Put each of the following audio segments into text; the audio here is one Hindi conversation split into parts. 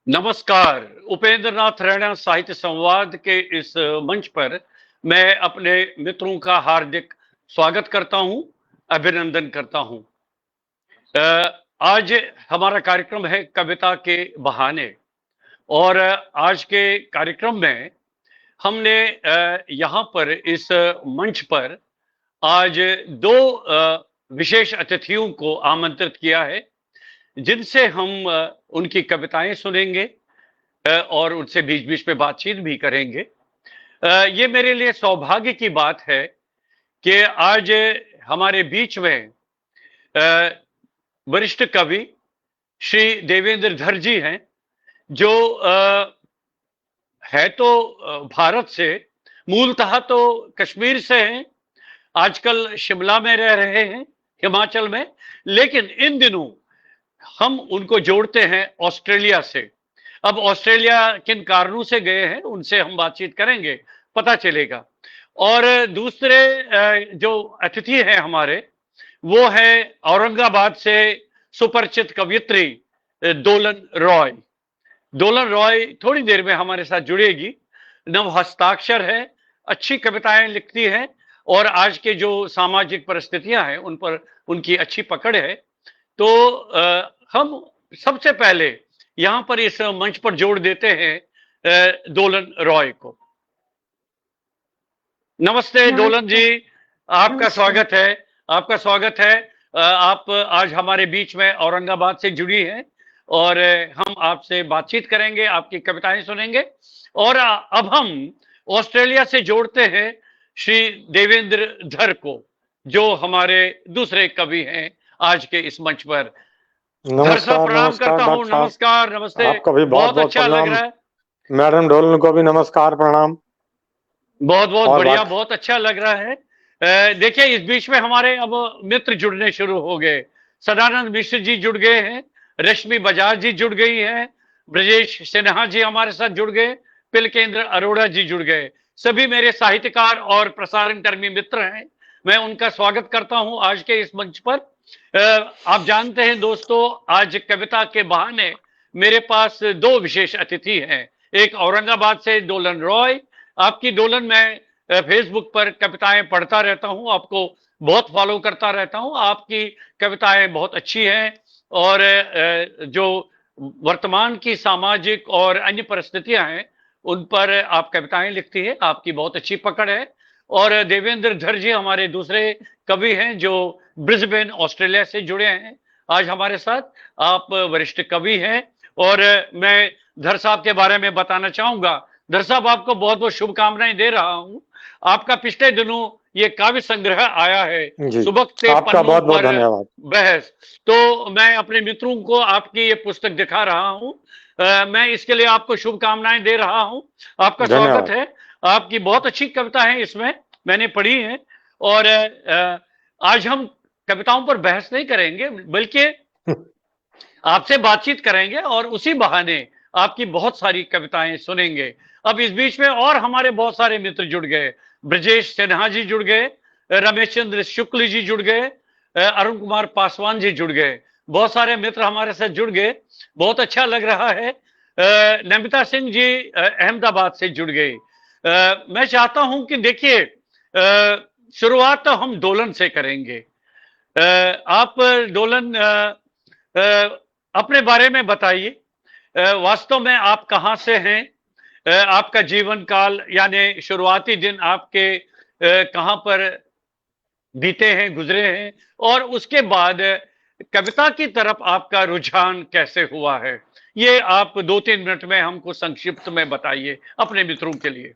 नमस्कार। उपेंद्र नाथ रैना साहित्य संवाद के इस मंच पर मैं अपने मित्रों का हार्दिक स्वागत करता हूं, अभिनंदन करता हूं। आज हमारा कार्यक्रम है कविता के बहाने और आज के कार्यक्रम में हमने यहाँ पर इस मंच पर आज दो विशेष अतिथियों को आमंत्रित किया है, जिनसे हम उनकी कविताएं सुनेंगे और उनसे बीच-बीच में बातचीत भी करेंगे। ये मेरे लिए सौभाग्य की बात है कि आज हमारे बीच में वरिष्ठ कवि श्री देवेंद्र धर जी हैं, जो है तो भारत से, मूलतः तो कश्मीर से हैं, आजकल शिमला में रह रहे हैं, हिमाचल में, लेकिन इन दिनों हम उनको जोड़ते हैं ऑस्ट्रेलिया से। अब ऑस्ट्रेलिया किन कारणों से गए हैं उनसे हम बातचीत करेंगे, पता चलेगा। और दूसरे जो अतिथि हैं हमारे, वो है औरंगाबाद से सुपरिचित कवयित्री दोलन रॉय। दोलन रॉय थोड़ी देर में हमारे साथ जुड़ेगी। नव हस्ताक्षर है, अच्छी कविताएं लिखती है और आज के जो सामाजिक परिस्थितियां हैं उन पर उनकी अच्छी पकड़ है। तो हम सबसे पहले यहां पर इस मंच पर जोड़ देते हैं दोलन रॉय को। नमस्ते दोलन जी, आपका स्वागत है। आपका स्वागत है। आप आज हमारे बीच में औरंगाबाद से जुड़ी हैं और हम आपसे बातचीत करेंगे, आपकी कविताएं सुनेंगे। और अब हम ऑस्ट्रेलिया से जोड़ते हैं श्री देवेंद्र धर को, जो हमारे दूसरे कवि हैं आज के इस मंच पर। धर साहब प्रणाम करता हूँ। नमस्कार। नमस्ते। आपको भी बहुत बहुत अच्छा लग रहा है। मैडम डोलन को भी नमस्कार प्रणाम। बहुत बहुत बढ़िया, बहुत अच्छा लग रहा है। देखिए, इस बीच में हमारे अब मित्र जुड़ने शुरू हो गए। सदानंद मिश्र जी जुड़ गए हैं, रश्मि बजाज जी जुड़ गई हैं, ब्रजेश सिन्हा जी हमारे साथ जुड़ गए, पिलकेंद्र अरोड़ा जी जुड़ गए। सभी मेरे साहित्यकार और प्रसारण कर्मी मित्र हैं। मैं उनका स्वागत करता हूं आज के इस मंच पर। आप जानते हैं दोस्तों, आज कविता के बहाने मेरे पास दो विशेष अतिथि हैं। एक औरंगाबाद से दोलन रॉय। आपकी दोलन, मैं फेसबुक पर कविताएं पढ़ता रहता हूं, आपको बहुत फॉलो करता रहता हूं। आपकी कविताएं बहुत अच्छी हैं और जो वर्तमान की सामाजिक और अन्य परिस्थितियां हैं उन पर आप कविताएं लिखती है, आपकी बहुत अच्छी पकड़ है। और देवेंद्र धर जी हमारे दूसरे कवि हैं जो ब्रिस्बेन ऑस्ट्रेलिया से जुड़े हैं आज हमारे साथ। आप वरिष्ठ कवि हैं और मैं धर साहब के बारे में बताना चाहूंगा। धर साहब, आपको बहुत बहुत शुभकामनाएं दे रहा हूं। आपका पिछले दिनों ये काव्य संग्रह आया है, सुबकते पन्नों पर बहस। तो मैं अपने मित्रों को आपकी ये पुस्तक दिखा रहा हूं। मैं इसके लिए आपको शुभकामनाएं दे रहा हूं। आपका स्वागत है। आपकी बहुत अच्छी कविता है, इसमें मैंने पढ़ी है। और आज हम कविताओं पर बहस नहीं करेंगे, बल्कि आपसे बातचीत करेंगे और उसी बहाने आपकी बहुत सारी कविताएं सुनेंगे। अब इस बीच में और हमारे बहुत सारे मित्र जुड़ गए। ब्रजेश सिन्हा जी जुड़ गए, रमेश चंद्र शुक्ल जी जुड़ गए, अरुण कुमार पासवान जी जुड़ गए। बहुत सारे मित्र हमारे साथ जुड़ गए, बहुत अच्छा लग रहा है। नमिता सिंह जी अहमदाबाद से जुड़ गई। मैं चाहता हूं कि देखिए, शुरुआत तो हम दोलन से करेंगे। आप दोलन अपने बारे में बताइए। वास्तव में आप कहां से हैं? आपका जीवन काल यानी शुरुआती दिन आपके कहां पर बीते हैं, गुजरे हैं, और उसके बाद कविता की तरफ आपका रुझान कैसे हुआ है, ये आप 2-3 मिनट में हमको संक्षिप्त में बताइए अपने मित्रों के लिए।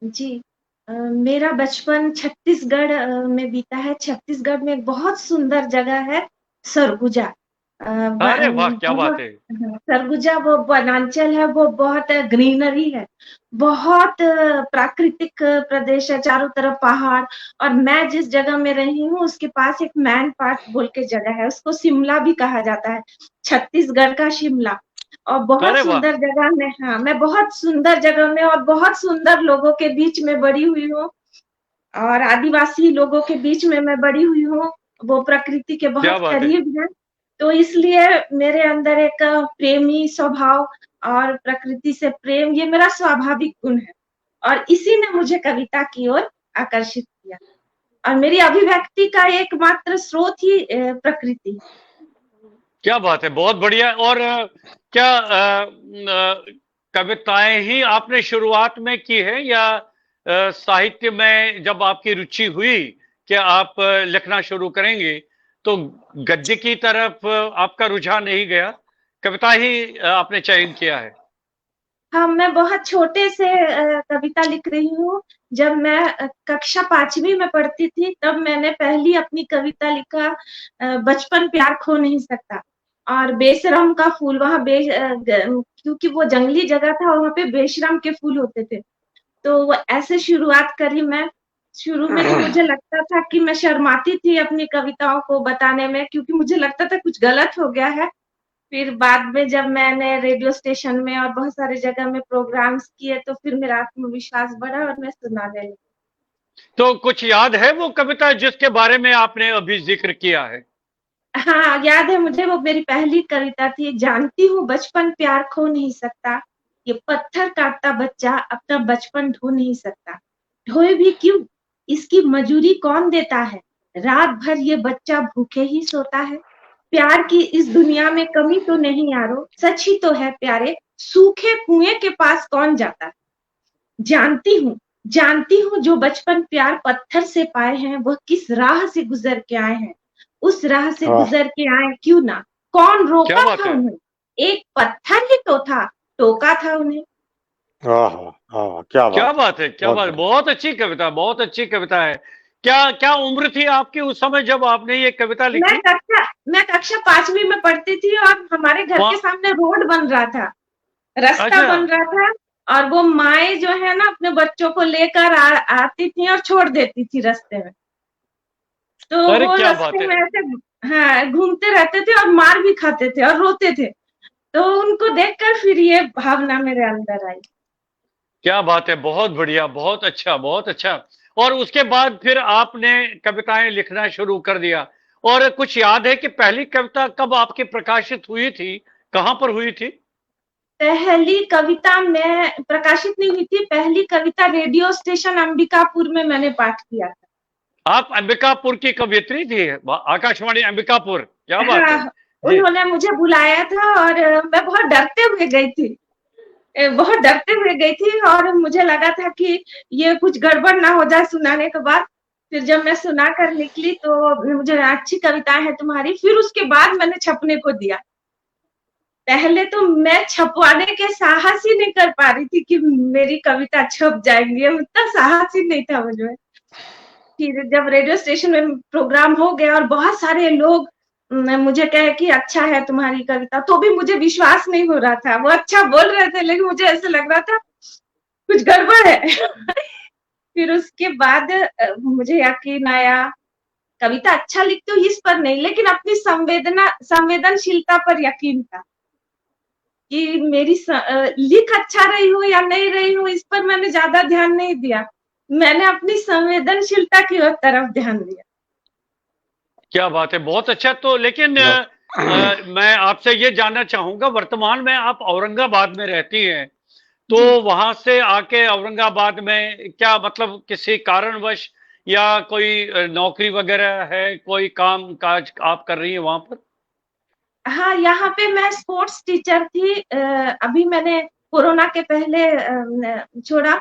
जी, मेरा बचपन छत्तीसगढ़ में बीता है। छत्तीसगढ़ में एक बहुत सुंदर जगह है सरगुजा। अरे वाह, क्या बात है। सरगुजा वो वनांचल है, वो बहुत ग्रीनरी है, बहुत प्राकृतिक प्रदेश है, चारों तरफ पहाड़। और मैं जिस जगह में रही हूँ उसके पास एक मैन पार्क बोल के जगह है, उसको शिमला भी कहा जाता है, छत्तीसगढ़ का शिमला। और बहुत सुंदर जगह में, हाँ, मैं बहुत सुंदर जगह में और बहुत सुंदर लोगों के बीच में बड़ी हुई हूँ, और आदिवासी लोगों के बीच में मैं बड़ी हुई हूँ। वो प्रकृति के बहुत करीब है। तो इसलिए मेरे अंदर एक प्रेमी स्वभाव और प्रकृति से प्रेम, ये मेरा स्वाभाविक गुण है और इसी ने मुझे कविता की ओर आकर्षित किया और मेरी अभिव्यक्ति का एकमात्र स्रोत ही प्रकृति। क्या बात है, बहुत बढ़िया। और क्या कविताएं ही आपने शुरुआत में की है या साहित्य में जब आपकी रुचि हुई कि आप लिखना शुरू करेंगे तो गद्य की तरफ आपका रुझान नहीं गया, कविता ही आपने चयन किया है? हाँ, मैं बहुत छोटे से कविता लिख रही हूँ। जब मैं कक्षा 5वीं में पढ़ती थी तब मैंने पहली अपनी कविता लिखा, बचपन प्यार खो नहीं सकता। और बेशरम का फूल, वहाँ क्योंकि वो जंगली जगह था, वहाँ पे बेशरम के फूल होते थे, तो वो ऐसे शुरुआत करी मैं। शुरू में तो मुझे लगता था कि मैं शर्माती थी अपनी कविताओं को बताने में, क्योंकि मुझे लगता था कुछ गलत हो गया है। फिर बाद में जब मैंने रेडियो स्टेशन में और बहुत सारी जगह में प्रोग्राम्स किए तो फिर मेरा आत्मविश्वास बढ़ा और मैं सुनाने लगी। तो कुछ याद है वो कविता जिसके बारे में आपने अभी जिक्र किया है? हाँ, याद है मुझे, वो मेरी पहली कविता थी। जानती हूँ बचपन प्यार खो नहीं सकता, ये पत्थर काटता बच्चा अपना बचपन ढो नहीं सकता। ढोए भी क्यों, इसकी मजूरी कौन देता है, रात भर ये बच्चा भूखे ही सोता है। प्यार की इस दुनिया में कमी तो नहीं यारो, सच ही तो है प्यारे, सूखे कुएं के पास कौन जाता है। जानती हूँ जो बचपन प्यार पत्थर से पाए हैं, वह किस राह से गुजर के आए हैं। उस राह से गुजर के आए क्यों ना, कौन रोका था उन्हें, एक पत्थर ही तो था, टोका था उन्हें। क्या बात है, क्या बात है, बहुत अच्छी कविता, बहुत अच्छी कविता है। क्या उम्र थी आपकी उस समय जब आपने ये कविता लिखी? मैं कक्षा 5वीं में पढ़ती थी और हमारे घर के सामने रोड बन रहा था, रास्ता बन रहा था, और वो माएँ जो है ना अपने बच्चों को लेकर आती थी और छोड़ देती थी रास्ते में। तो वो रास्ते में ऐसे हाँ घूमते रहते थे और मार भी खाते थे और रोते थे। तो उनको देखकर फिर ये भावना मेरे अंदर आई। क्या बात है, बहुत बढ़िया, बहुत अच्छा, बहुत अच्छा। और उसके बाद फिर आपने कविताएं लिखना शुरू कर दिया। और कुछ याद है कि पहली कविता कब आपकी प्रकाशित हुई थी, कहां पर हुई थी? पहली कविता मैं प्रकाशित नहीं हुई थी, पहली कविता रेडियो स्टेशन अंबिकापुर में मैंने पाठ किया था। आप अंबिकापुर की कवयित्री थी, आकाशवाणी अंबिकापुर, क्या बात है। उन्होंने मुझे बुलाया था और मैं बहुत डरते हुए गई थी और मुझे लगा था कि ये कुछ गड़बड़ ना हो जाए सुनाने के बाद। फिर जब मैं सुना कर निकली तो मुझे अच्छी कविताएं हैं तुम्हारी, फिर उसके बाद मैंने छपने को दिया। पहले तो मैं छपवाने के साहस ही नहीं कर पा रही थी कि मेरी कविता छप जाएंगी, उतना साहस ही नहीं था मुझे। फिर जब रेडियो स्टेशन में प्रोग्राम हो गया और बहुत सारे लोग मुझे कहे कि अच्छा है तुम्हारी कविता, तो भी मुझे विश्वास नहीं हो रहा था। वो अच्छा बोल रहे थे लेकिन मुझे ऐसे लग रहा था कुछ गड़बड़ है। फिर उसके बाद मुझे यकीन आया, कविता अच्छा लिखती हूँ इस पर नहीं, लेकिन अपनी संवेदनशीलता पर यकीन था कि मेरी लिख अच्छा रही हूँ या नहीं रही हूँ, इस पर मैंने ज्यादा ध्यान नहीं दिया। मैंने अपनी संवेदनशीलता की ओर तरफ ध्यान दिया। क्या बात है, बहुत अच्छा। तो लेकिन मैं आपसे ये जानना चाहूंगा, वर्तमान में आप औरंगाबाद में रहती हैं, तो वहां से आके औरंगाबाद में क्या मतलब किसी कारणवश या कोई नौकरी वगैरह है, कोई काम काज आप कर रही हैं वहां पर? हाँ, यहाँ पे मैं स्पोर्ट्स टीचर थी। अभी मैंने कोरोना के पहले छोड़ा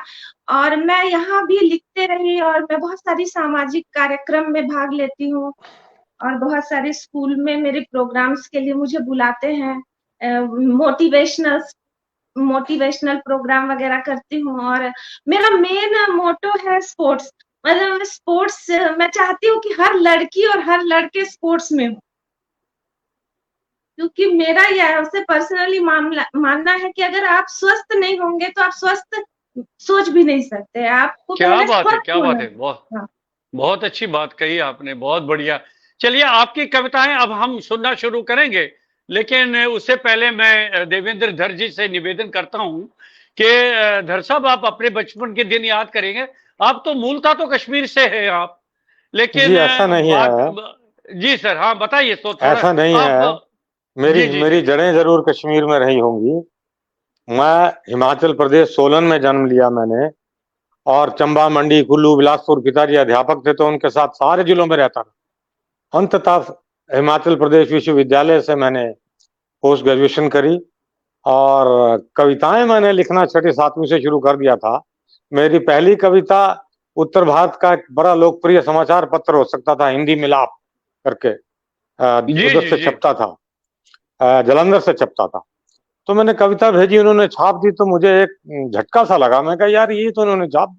और मैं यहाँ भी लिखते रही और मैं बहुत सारी सामाजिक कार्यक्रम में भाग लेती हूँ और बहुत सारे स्कूल में मेरे प्रोग्राम्स के लिए मुझे बुलाते हैं। मोटिवेशनल प्रोग्राम वगैरह करती हूँ और मेरा मेन मोटो है स्पोर्ट्स। मतलब स्पोर्ट्स मैं चाहती हूँ कि हर लड़की और हर लड़के स्पोर्ट्स में हो, क्योंकि मेरा यह से पर्सनली मानना है कि अगर आप स्वस्थ नहीं होंगे तो आप स्वस्थ सोच भी नहीं सकते। आपको क्या बात है, क्या बात है, हाँ। बहुत अच्छी बात कही आपने, बहुत बढ़िया। चलिए, आपकी कविताएं अब हम सुनना शुरू करेंगे, लेकिन उससे पहले मैं देवेंद्र धर जी से निवेदन करता हूं कि धर साहब, आप अपने बचपन के दिन याद करेंगे। आप तो मूलतः तो कश्मीर से है आप, लेकिन जी ऐसा नहीं है। जी सर, हाँ बताइए। तो ऐसा नहीं है, मेरी जी जी मेरी जी जड़ें जरूर कश्मीर में रही होंगी। मैं हिमाचल प्रदेश सोलन में जन्म लिया मैंने, और चंबा, मंडी, कुल्लू, बिलासपुर, पिताजी अध्यापक थे तो उनके साथ सारे जिलों में रहता था। अंततः हिमाचल प्रदेश विश्वविद्यालय से मैंने पोस्ट ग्रेजुएशन करी, और कविताएं मैंने लिखना छठी सातवीं से शुरू कर दिया था। मेरी पहली कविता उत्तर भारत का एक बड़ा लोकप्रिय समाचार पत्र हो सकता था, हिंदी मिलाप करके, जी उधर जी से जी। छपता था, जलंधर से छपता था। तो मैंने कविता भेजी, उन्होंने छाप दी, तो मुझे एक झटका सा लगा। मैं कहा यार ये तो उन्होंने छाप।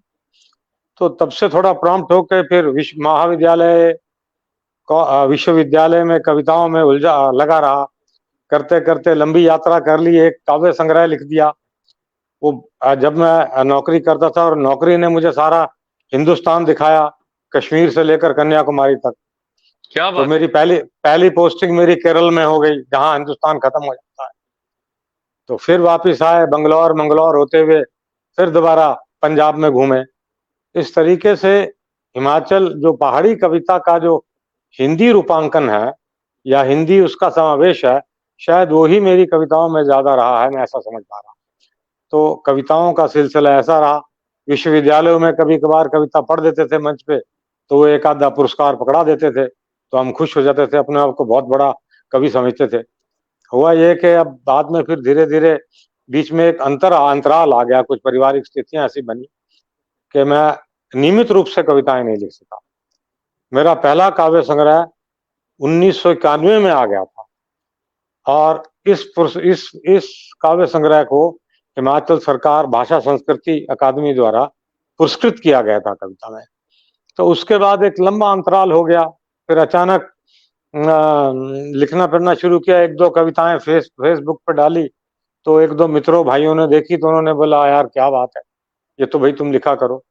तो तब से थोड़ा प्रॉम्प्ट होकर फिर विश्वविद्यालय में कविताओं में उलझा लगा रहा। करते करते लंबी यात्रा कर ली, एक काव्य संग्रह लिख दिया। वो जब मैं नौकरी करता था, और नौकरी ने मुझे सारा हिंदुस्तान दिखाया, कश्मीर से लेकर कन्याकुमारी तक। क्या तो बात मेरी है। पहली पहली पोस्टिंग मेरी केरल में हो गई, जहां हिंदुस्तान खत्म हो जाता है। तो फिर वापस आए, बंगलौर मंगलौर होते हुए फिर दोबारा पंजाब में घूमे। इस तरीके से हिमाचल जो पहाड़ी कविता का जो हिंदी रूपांकन है, या हिंदी उसका समावेश है, शायद वो ही मेरी कविताओं में ज्यादा रहा है, मैं ऐसा समझ पा रहा। तो कविताओं का सिलसिला ऐसा रहा। विश्वविद्यालयों में कभी कभार कविता पढ़ देते थे मंच पे, तो वो एक आधा पुरस्कार पकड़ा देते थे, तो हम खुश हो जाते थे, अपने आप को बहुत बड़ा कवि समझते थे। हुआ ये कि अब बाद में फिर धीरे धीरे बीच में एक अंतराल आ गया, कुछ पारिवारिक स्थितियां ऐसी बनी कि मैं नियमित रूप से कविताएं नहीं लिख सका। मेरा पहला काव्य संग्रह 1991 में आ गया था, और इस काव्य संग्रह को हिमाचल सरकार भाषा संस्कृति अकादमी द्वारा पुरस्कृत किया गया था कविता में। तो उसके बाद एक लंबा अंतराल हो गया। फिर अचानक लिखना पढ़ना शुरू किया, एक दो कविताएं फेसबुक पर डाली, तो एक दो मित्रों भाइयों ने देखी, तो उन्होंने बोला यार क्या बात है, ये तो भाई तुम लिखा करो।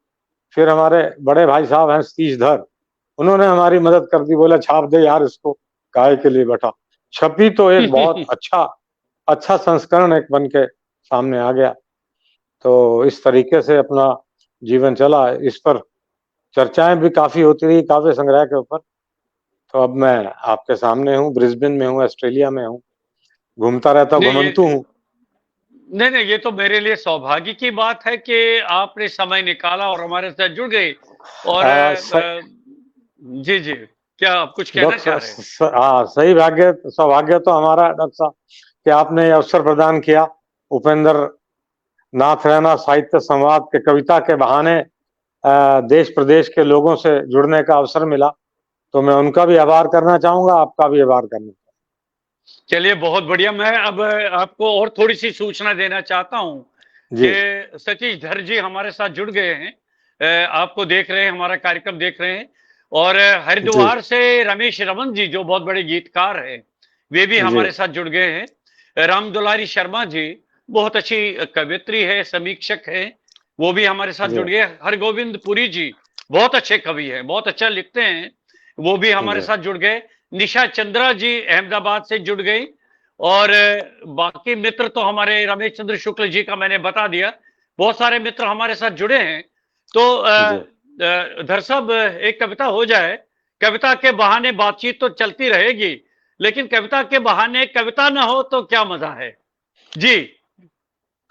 फिर हमारे बड़े भाई साहब हैं सतीशधर, उन्होंने हमारी मदद कर दी, बोला छाप दे यार इसको, काय के लिए बैठा। छपी तो एक बहुत अच्छा अच्छा संस्करण एक बन के सामने आ गया। तो इस तरीके से अपना जीवन चला। इस पर चर्चाएं भी काफी होती रही काव्य संग्रह के ऊपर। तो अब मैं आपके सामने हूँ, ब्रिस्बेन में हूँ, ऑस्ट्रेलिया में हूँ, घूमता रहता, नहीं ये घुमंतु हूँ। नहीं नहीं, ये तो मेरे लिए सौभाग्य की बात है कि आपने समय निकाला और हमारे साथ जुड़ गए। और जी जी, क्या आप कुछ कहना चाह रहे हैं? हाँ, सही भाग्य सौभाग्य तो हमारा है डॉक्टर साहब कि आपने ये अवसर प्रदान किया। उपेंद्र नाथ रैना साहित्य संवाद के कविता के बहाने देश प्रदेश के लोगों से जुड़ने का अवसर मिला, तो मैं उनका भी आभार करना चाहूंगा, आपका भी आभार करना। चलिए बहुत बढ़िया। मैं अब आपको और थोड़ी सी सूचना देना चाहता हूं जी कि सतीश धर जी हमारे साथ जुड़ गए हैं। आपको देख रहे हैं, हमारा कार्यक्रम देख रहे हैं। और जी हरिद्वार से रमेश रमन जी जो बहुत बड़े गीतकार हैं, वे भी जी हमारे साथ जुड़ गए हैं। रामदुलारी शर्मा जी बहुत अच्छी कवियत्री है, समीक्षक है, वो भी हमारे साथ जी जुड़ गए। हरगोविंद पुरी जी बहुत अच्छे कवि हैं, बहुत अच्छा लिखते हैं, वो भी हमारे जी साथ जुड़ गए। निशा चंद्रा जी अहमदाबाद से जुड़ गई। और बाकी मित्र तो हमारे रमेश चंद्र शुक्ल जी का मैंने बता दिया। बहुत सारे मित्र हमारे साथ जुड़े हैं। तो जी धर साहब एक कविता हो जाए। कविता के बहाने बातचीत तो चलती रहेगी, लेकिन कविता के बहाने कविता ना हो तो क्या मजा है। जी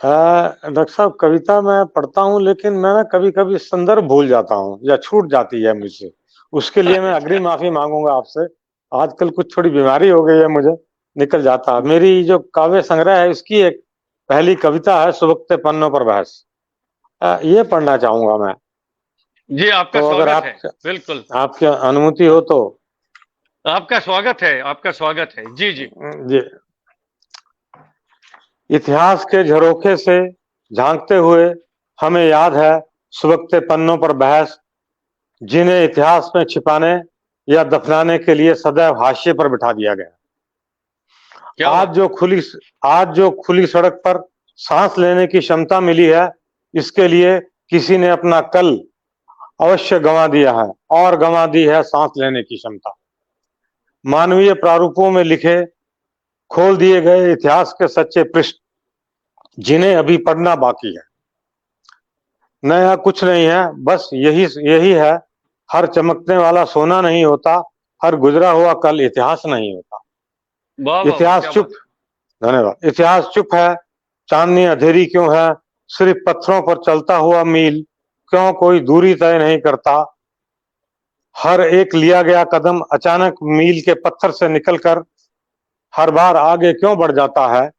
डॉक्टर साहब, कविता मैं पढ़ता हूँ, लेकिन मैं ना कभी कभी संदर्भ भूल जाता हूँ या छूट जाती है मुझसे। उसके लिए मैं अग्रिम माफी मांगूंगा आपसे। आजकल कुछ थोड़ी बीमारी हो गई है मुझे, निकल जाता है। मेरी जो काव्य संग्रह है, इसकी एक पहली कविता है सुबकते पन्नों पर बहस। ये पढ़ना चाहूंगा मैं। जी, आपका तो अगर स्वागत आप है। बिल्कुल, आपकी अनुमति हो तो। आपका स्वागत है, आपका स्वागत है। जी जी जी। इतिहास के झरोखे से झांकते हुए हमें याद है सुबकते पन्नों पर बहस, जिन्हें इतिहास में छिपाने या दफनाने के लिए सदैव हाशिए पर बिठा दिया गया। क्या आज बात जो खुली आज जो खुली सड़क पर सांस लेने की क्षमता मिली है, इसके लिए किसी ने अपना कल अवश्य गंवा दिया है, और गंवा दी है सांस लेने की क्षमता। मानवीय प्रारूपों में लिखे खोल दिए गए इतिहास के सच्चे पृष्ठ, जिन्हें अभी पढ़ना बाकी है। नया कुछ नहीं है, बस यही यही है, हर चमकने वाला सोना नहीं होता, हर गुजरा हुआ कल इतिहास नहीं होता। वाह वाह, इतिहास क्या चुप, बात। धन्यवाद। इतिहास चुप है, चांदनी अंधेरी क्यों है, सिर्फ पत्थरों पर चलता हुआ मील, क्यों कोई दूरी तय नहीं करता। हर एक लिया गया कदम अचानक मील के पत्थर से निकलकर हर बार आगे क्यों बढ़ जाता है।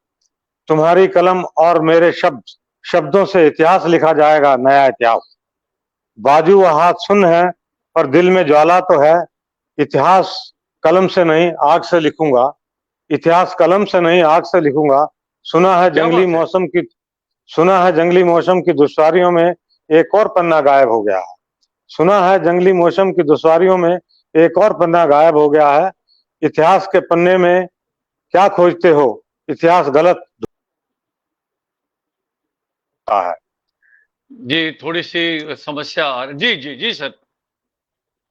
तुम्हारी कलम और मेरे शब्दों से इतिहास लिखा जाएगा, नया इतिहास। बाजू व हाथ सुन्न है, पर दिल में ज्वाला तो है। इतिहास कलम से नहीं आग से लिखूंगा, इतिहास कलम से नहीं आग से लिखूंगा। सुना है क्या जंगली बात है। मौसम की सुना है जंगली मौसम की दुश्वारियों में एक और पन्ना गायब हो गया है। सुना है जंगली मौसम की दुश्वारियों में एक और पन्ना गायब हो गया है। इतिहास के पन्ने में क्या खोजते हो, इतिहास गलत है। जी, थोड़ी सी समस्या आ रही। जी जी जी सर,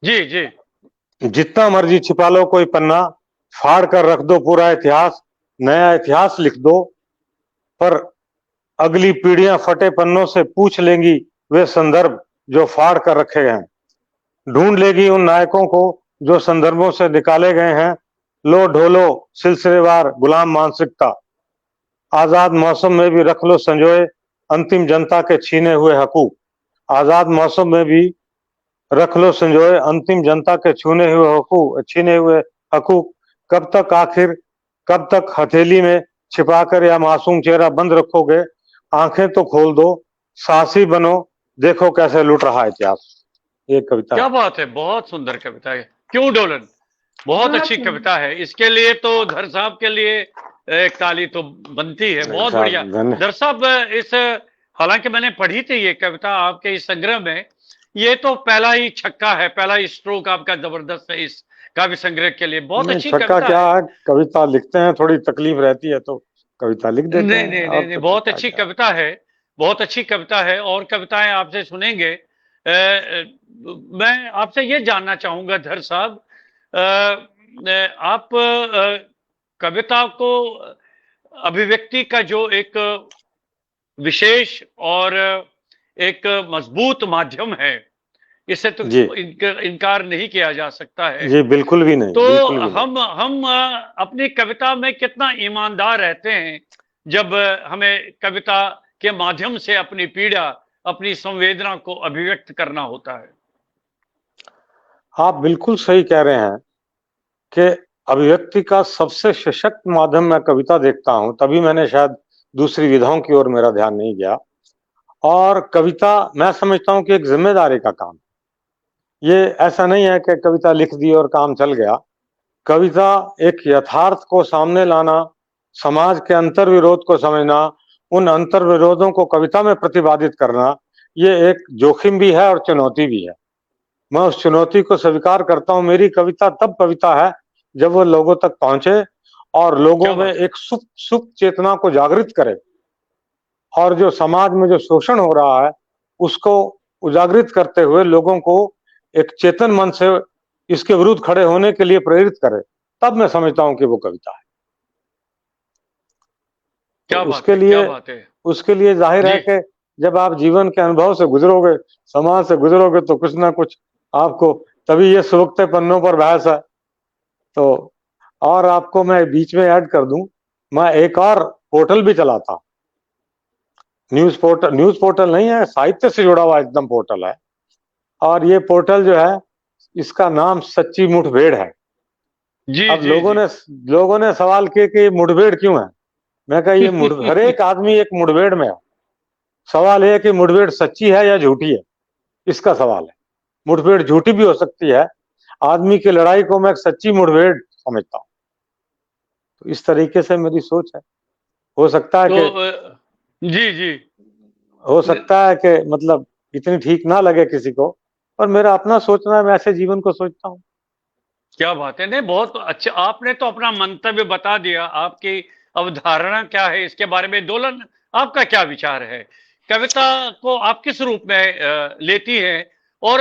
जी जी। जितना मर्जी छिपा लो कोई पन्ना, फाड़ कर रख दो पूरा इतिहास, नया इतिहास लिख दो। पर अगली पीढ़ियां फटे पन्नों से पूछ लेंगी वे संदर्भ जो फाड़ कर रखे गए हैं। ढूंढ लेगी उन नायकों को जो संदर्भों से निकाले गए हैं। लो ढोलो सिलसिलेवार गुलाम मानसिकता, आजाद मौसम में भी रख लो संजोए अंतिम जनता के छीने हुए हकूक। आजाद मौसम में भी रख लो संजोए अंतिम जनता के छीने हुए हकूक। कब तक आखिर, कब तक हथेली में छिपाकर या मासूम चेहरा बंद रखोगे। आंखें तो खोल दो, साहसी बनो, देखो कैसे लुट रहा है इतिहास। ये कविता क्या है। बात है, बहुत सुंदर कविता है। क्यों डोलन, बहुत अच्छी बहुत कविता है। इसके लिए तो धर साहब के लिए एक ताली तो बनती है। बहुत बढ़िया धर साहब। इस हालांकि मैंने पढ़ी थी ये कविता आपके इस संग्रह में। ये तो पहला ही छक्का है, पहला ही स्ट्रोक आपका जबरदस्त है इस काव्य संग्रह के लिए। बहुत अच्छी छक्का कविता क्या है। है, कविता लिखते हैं, थोड़ी तकलीफ रहती है तो कविता लिख देते नहीं हैं। नहीं नहीं और नहीं, तो बहुत छक्का अच्छी क्या। कविता है, बहुत अच्छी कविता है। और कविताएं आपसे सुनेंगे। मैं आपसे ये जानना चाहूंगा धर साहब, आप कविता को अभिव्यक्ति का जो एक विशेष और एक मजबूत माध्यम है, इससे तो जी इनकार नहीं किया जा सकता है। जी, बिल्कुल भी नहीं, तो बिल्कुल भी नहीं। हम अपनी कविता में कितना ईमानदार रहते हैं जब हमें कविता के माध्यम से अपनी पीड़ा, अपनी संवेदना को अभिव्यक्त करना होता है। आप बिल्कुल सही कह रहे हैं कि अभिव्यक्ति का सबसे सशक्त माध्यम मैं कविता देखता हूं, तभी मैंने शायद दूसरी विधाओं की ओर मेरा ध्यान नहीं गया। और कविता मैं समझता हूं कि एक जिम्मेदारी का काम। ये ऐसा नहीं है कि कविता लिख दी और काम चल गया। कविता एक यथार्थ को सामने लाना, समाज के अंतर्विरोध को समझना, उन अंतर्विरोधों को कविता में प्रतिपादित करना, ये एक जोखिम भी है और चुनौती भी है। मैं उस चुनौती को स्वीकार करता हूं। मेरी कविता तब कविता है जब वो लोगों तक पहुंचे और लोगों में एक सुप्त चेतना को जागृत करे, और जो समाज में जो शोषण हो रहा है उसको उजागृत करते हुए लोगों को एक चेतन मन से इसके विरुद्ध खड़े होने के लिए प्रेरित करे। तब मैं समझता हूं कि वो कविता है। क्या तो बात है, क्या बात है। उसके लिए जाहिर है कि जब आप जीवन के अनुभव से गुजरोगे, समाज से गुजरोगे, तो कुछ ना कुछ आपको, तभी ये सुबकते पन्नों पर बहस है। तो और आपको मैं बीच में ऐड कर दूं, मैं एक और पोर्टल भी चलाता हूं। न्यूज पोर्टल नहीं है, साहित्य से जुड़ा हुआ एकदम पोर्टल है। और ये पोर्टल जो है, इसका नाम सच्ची मुठभेड़ है। जी अब जी लोगों ने सवाल किए कि मुठभेड़ क्यों है। मैं कहा ये हर एक आदमी एक मुठभेड़ में है। सवाल है कि मुठभेड़ सच्ची है या झूठी है, इसका सवाल है। मुठभेड़ झूठी भी हो सकती है। आदमी की लड़ाई को मैं एक सच्ची मुठभेड़ समझता हूँ। तो इस तरीके से मेरी सोच है। हो सकता है कि जी जी, हो सकता है कि मतलब इतनी ठीक ना लगे किसी को, पर मेरा अपना सोचना है, मैं ऐसे जीवन को सोचता हूँ। क्या बात है। नहीं, बहुत अच्छा, आपने तो अपना मंतव्य बता दिया। आपकी अवधारणा क्या है इसके बारे में। दोलन, आपका क्या विचार है? कविता को आप किस रूप में लेती हैं, और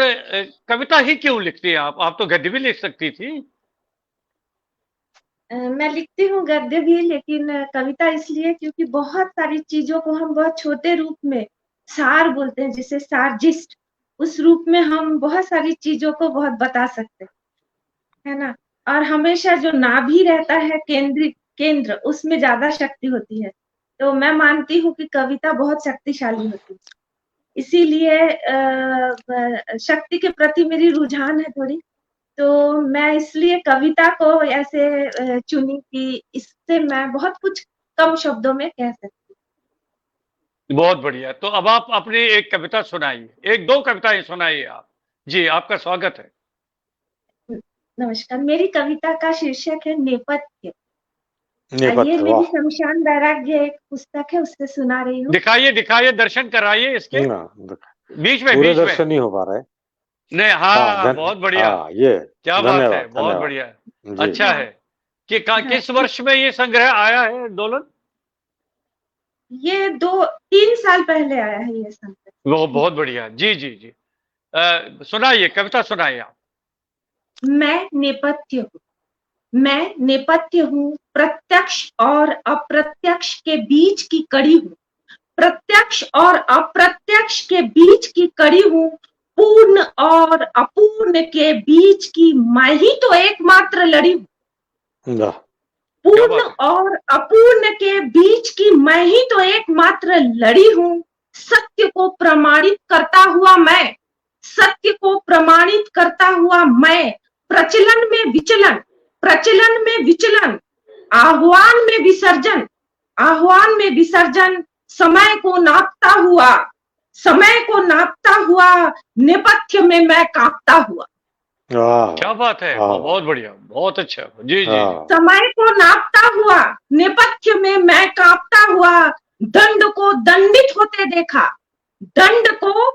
कविता ही क्यों लिखती हैं आप तो गद्य भी लिख सकती थी। मैं लिखती हूँ गद्य भी, लेकिन कविता इसलिए क्योंकि बहुत सारी चीजों को हम बहुत छोटे रूप में, सार बोलते हैं जिसे, सारजिस्ट, उस रूप में हम बहुत सारी चीजों को बहुत बता सकते हैं, है ना। और हमेशा जो नाभि रहता है केंद्रित, केंद्र, उसमें ज्यादा शक्ति होती है। तो मैं मानती हूँ कि कविता बहुत शक्तिशाली होती है, इसीलिए शक्ति के प्रति मेरी रुझान है थोड़ी, तो मैं इसलिए कविता को ऐसे चुनी कि इससे मैं बहुत कुछ कम शब्दों में कह सकती हूँ। बहुत बढ़िया। तो अब आप अपनी एक कविता सुनाइए, एक दो कविताएं सुनाइए आप। जी, आपका स्वागत है। नमस्कार, मेरी कविता का शीर्षक है नेपथ्य। ये नेपथ्य, मेरी वाह। शमशान वैराग्य एक पुस्तक है, उससे सुना रही हूँ। दिखाइए दिखाइए, दर्शन कराइए इसके बीच में, पूरे बीच में। दर्शन नहीं हो पा रहे। नहीं, हाँ, बहुत बढ़िया। ये क्या बात है, धन्यवाद, बहुत धन्यवाद। बढ़िया। जी। अच्छा है कि किस वर्ष में ये संग्रह आया है दोलन? ये 2-3 साल पहले आया है ये संग्रह। वो बहुत बढ़िया। जी जी जी, सुनाइए, कविता सुनाइए आप। मैं नेपथ्य हूँ, मैं नेपथ्य हूँ, प्रत्यक्ष और अप्रत्यक्ष के बीच की कड़ी हूँ, प्रत्यक्ष और अप्रत्यक्ष के बीच की कड़ी हूँ, पूर्ण और अपूर्ण के बीच की मैं ही तो एकमात्र लड़ी हूँ, पूर्ण और अपूर्ण के बीच की मैं ही तो एकमात्र लड़ी हूँ, सत्य को प्रमाणित करता हुआ मैं, सत्य को प्रमाणित करता हुआ मैं, प्रचलन में विचलन, प्रचलन में विचलन, आह्वान में विसर्जन, आह्वान में विसर्जन, समय को नापता हुआ, समय को नापता हुआ, नेपथ्य में मैं कांपता हुआ। क्या बात है, बहुत बढ़िया, बहुत अच्छा। जी जी, समय को नापता हुआ, नेपथ्य में मैं कांपता हुआ, दंड को दंडित होते देखा, दंड को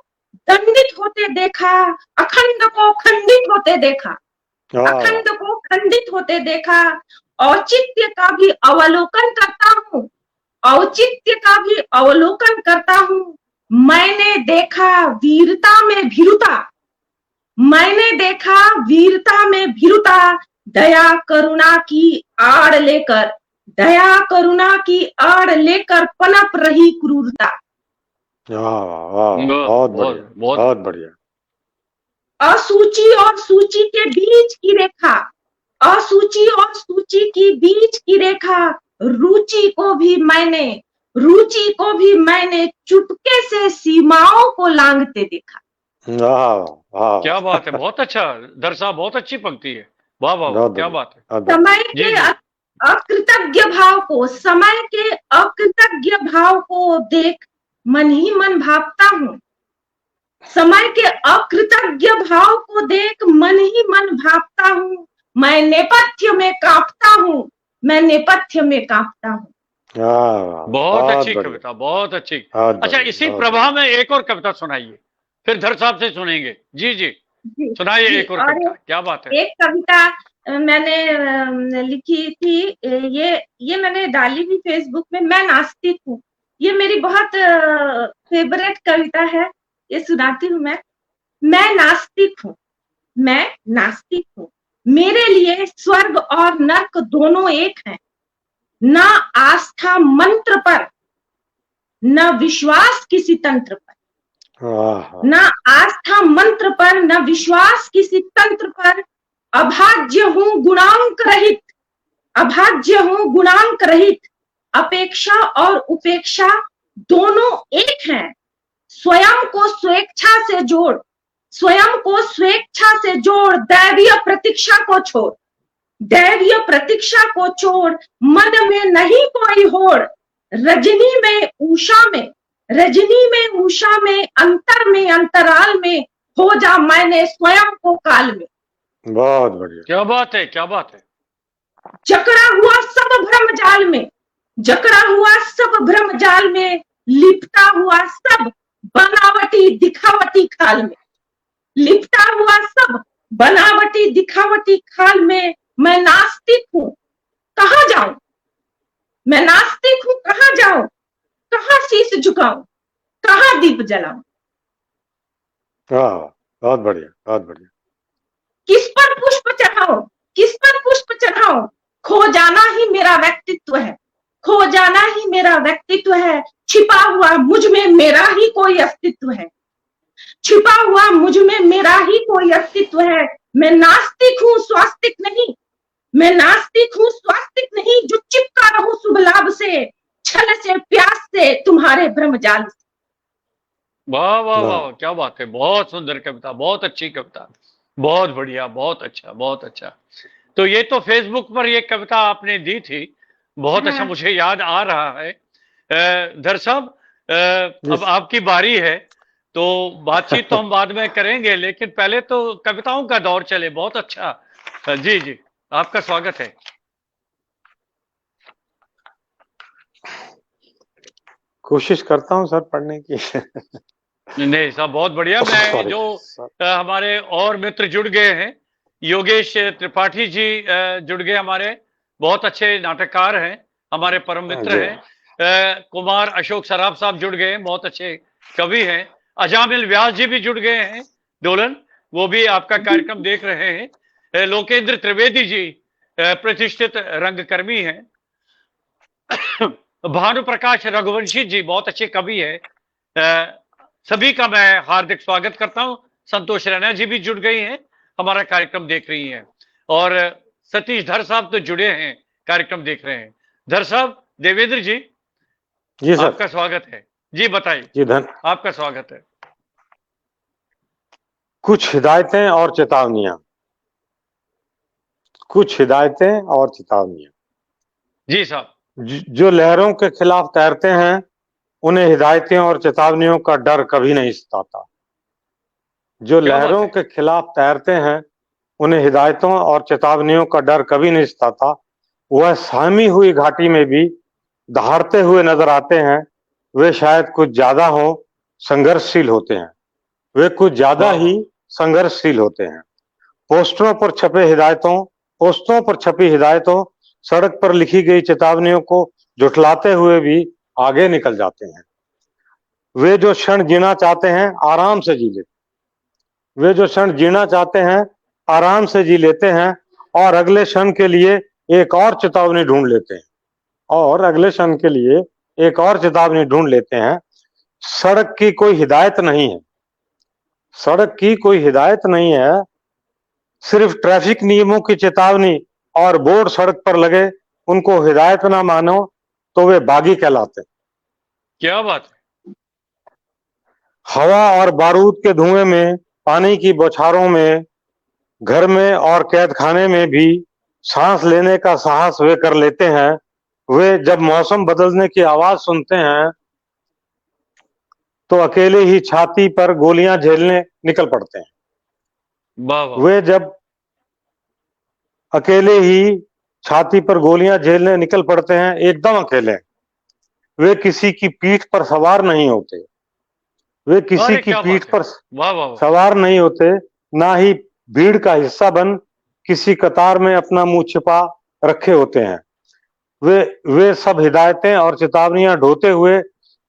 दंडित होते देखा, अखंड को खंडित होते देखा, अखंड को खंडित होते देखा, औचित्य का भी अवलोकन करता हूँ, औचित्य का भी अवलोकन करता हूँ, मैंने देखा वीरता में भीरुता, मैंने देखा वीरता में भीरुता, दया करुणा की आड़ लेकर, दया करुणा की आड़ लेकर पनप रही क्रूरता। बहुत बढ़िया, बहुत बढ़िया। असूची और सूची के बीच की रेखा, असूची और सूची की बीच की रेखा, रुचि को भी मैंने, रुचि को भी मैंने चुटके से सीमाओं को लांघते देखा। क्या बात है, बहुत अच्छा दरसा, बहुत अच्छी पंक्ति है। वाह वाह, क्या बात है। समय के अकृतज्ञ भाव को, समय के अकृतज्ञ भाव को देख मन ही मन भापता हूँ, समय के अकृतज्ञ भाव को देख मन ही मन भापता हूँ, मैं नेपथ्य में कांपता हूँ, मैं नेपथ्य में कांपता हूँ। बहुत अच्छी कविता, बहुत अच्छी। अच्छा, इसी प्रवाह में एक और कविता सुनाइए, फिर धर साहब से सुनेंगे। जी जी, सुनाइए एक और कविता। क्या बात है। एक कविता मैंने लिखी थी, ये मैंने डाली भी फेसबुक में, मैं नास्तिक हूँ। ये मेरी बहुत फेवरेट कविता है, ये सुनाती हूँ मैं नास्तिक हूँ, मैं नास्तिक हूँ, मेरे लिए स्वर्ग और नर्क दोनों एक हैं, ना आस्था मंत्र पर, न विश्वास किसी तंत्र पर, न आस्था मंत्र पर, न विश्वास किसी तंत्र पर, अभाज्य हूं गुणांक रहित, अभाज्य हूं गुणांक रहित, अपेक्षा और उपेक्षा दोनों एक हैं, स्वयं को स्वेच्छा से जोड़, स्वयं को स्वेच्छा से जोड़, दैवीय प्रतीक्षा को छोड़, दैवीय प्रतीक्षा को छोड़, मन में नहीं कोई होड़, रजनी में उषा में, रजनी में उषा में, अंतर में अंतराल में, हो जा मैंने स्वयं को काल में। बहुत बढ़िया, क्या बात है, क्या बात है। जकड़ा हुआ सब भ्रम जाल में, जकड़ा हुआ सब भ्रम जाल में, लिपटा हुआ सब बनावटी दिखावटी खाल में, लिपटा हुआ सब बनावटी दिखावटी खाल में, मैं नास्तिक हूँ, कहाँ जाऊं, मैं नास्तिक हूँ, कहाँ जाऊं, कहाँ शीश झुकाऊं, कहाँ दीप जलाऊं। बहुत बढ़िया, बहुत बढ़िया। किस पर पुष्प चढ़ाऊं, किस पर पुष्प चढ़ाऊं, खो जाना ही मेरा व्यक्तित्व है, खो जाना ही मेरा व्यक्तित्व है, छिपा हुआ मुझ में मेरा ही कोई अस्तित्व है, छिपा हुआ मुझ में मेरा ही कोई अस्तित्व है, मैं नास्तिक हूँ स्वास्तिक नहीं, मैं नास्तिक हूँ स्वास्तिक नहीं, जो चिपका रहूं शुभ लाभ से, छल से प्यास से तुम्हारे ब्रह्मजाल से। वाह वाह वाह, क्या बात है, बहुत सुंदर कविता, बहुत अच्छी कविता, बहुत बढ़िया, बहुत अच्छा, बहुत अच्छा। तो ये तो फेसबुक पर ये कविता आपने दी थी, बहुत अच्छा, हाँ। मुझे याद आ रहा है। धर साहब, अब आपकी बारी है, तो बातचीत तो हम बाद में करेंगे, लेकिन पहले तो कविताओं का दौर चले। बहुत अच्छा, जी जी, आपका स्वागत है। कोशिश करता हूँ सर पढ़ने की। नहीं साहब, बहुत बढ़िया। मैं जो हमारे और मित्र जुड़ गए हैं, योगेश त्रिपाठी जी जुड़ गए हमारे, बहुत अच्छे नाटककार हैं, हमारे परम मित्र हैं। कुमार अशोक सराफ साहब जुड़ गए हैं, बहुत अच्छे कवि हैं। अजामिल व्यास जी भी जुड़ गए हैं, डोलन, वो भी आपका कार्यक्रम देख रहे हैं। लोकेंद्र त्रिवेदी जी प्रतिष्ठित रंगकर्मी हैं। भानु प्रकाश रघुवंशी जी बहुत अच्छे कवि है। सभी का मैं हार्दिक स्वागत करता हूं। संतोष रैना जी भी जुड़ गई हैं, हमारा कार्यक्रम देख रही हैं। और सतीश धर साहब तो जुड़े हैं, कार्यक्रम देख रहे हैं। धर साहब, देवेंद्र जी, जी सर, आपका स्वागत है जी, बताइए जी। आपका स्वागत है। कुछ हिदायतें और चेतावनियां, कुछ हिदायतें और चेतावनियां। जी साहब। जो लहरों के खिलाफ तैरते हैं उन्हें हिदायतें और चेतावनियों का डर कभी नहीं सताता। जो लहरों के खिलाफ तैरते हैं उन्हें हिदायतों और चेतावनियों का डर कभी नहीं सताता। वह सहमी हुई घाटी में भी दहाड़ते हुए नजर आते हैं। वे शायद कुछ ज्यादा हो संघर्षशील होते हैं। वे कुछ ज्यादा ही संघर्षशील होते हैं। पोस्टरों पर छपी हिदायतों, सड़क पर लिखी गई चेतावनियों को झुठलाते हुए भी आगे निकल जाते हैं। वे जो क्षण जीना चाहते हैं आराम से जी लेते वे जो क्षण जीना चाहते हैं आराम से जी लेते हैं और अगले क्षण के लिए एक और चेतावनी ढूंढ लेते हैं सड़क की कोई हिदायत नहीं है, सिर्फ ट्रैफिक नियमों की चेतावनी और बोर्ड सड़क पर लगे उनको हिदायत ना मानो तो वे बागी कहलाते हैं। क्या बात है। हवा और बारूद के धुएं में, पानी की बौछारों में, घर में और कैद खाने में भी सांस लेने का साहस वे कर लेते हैं। वे जब मौसम बदलने की आवाज सुनते हैं तो अकेले ही छाती पर गोलियां झेलने निकल पड़ते हैं। वे जब अकेले ही छाती पर गोलियां झेलने निकल पड़ते हैं, एकदम अकेले। वे किसी की पीठ पर सवार नहीं होते, सवार नहीं होते, ना ही भीड़ का हिस्सा बन किसी कतार में अपना मुंह छिपा रखे होते हैं। वे सब हिदायतें और चेतावनियां ढोते हुए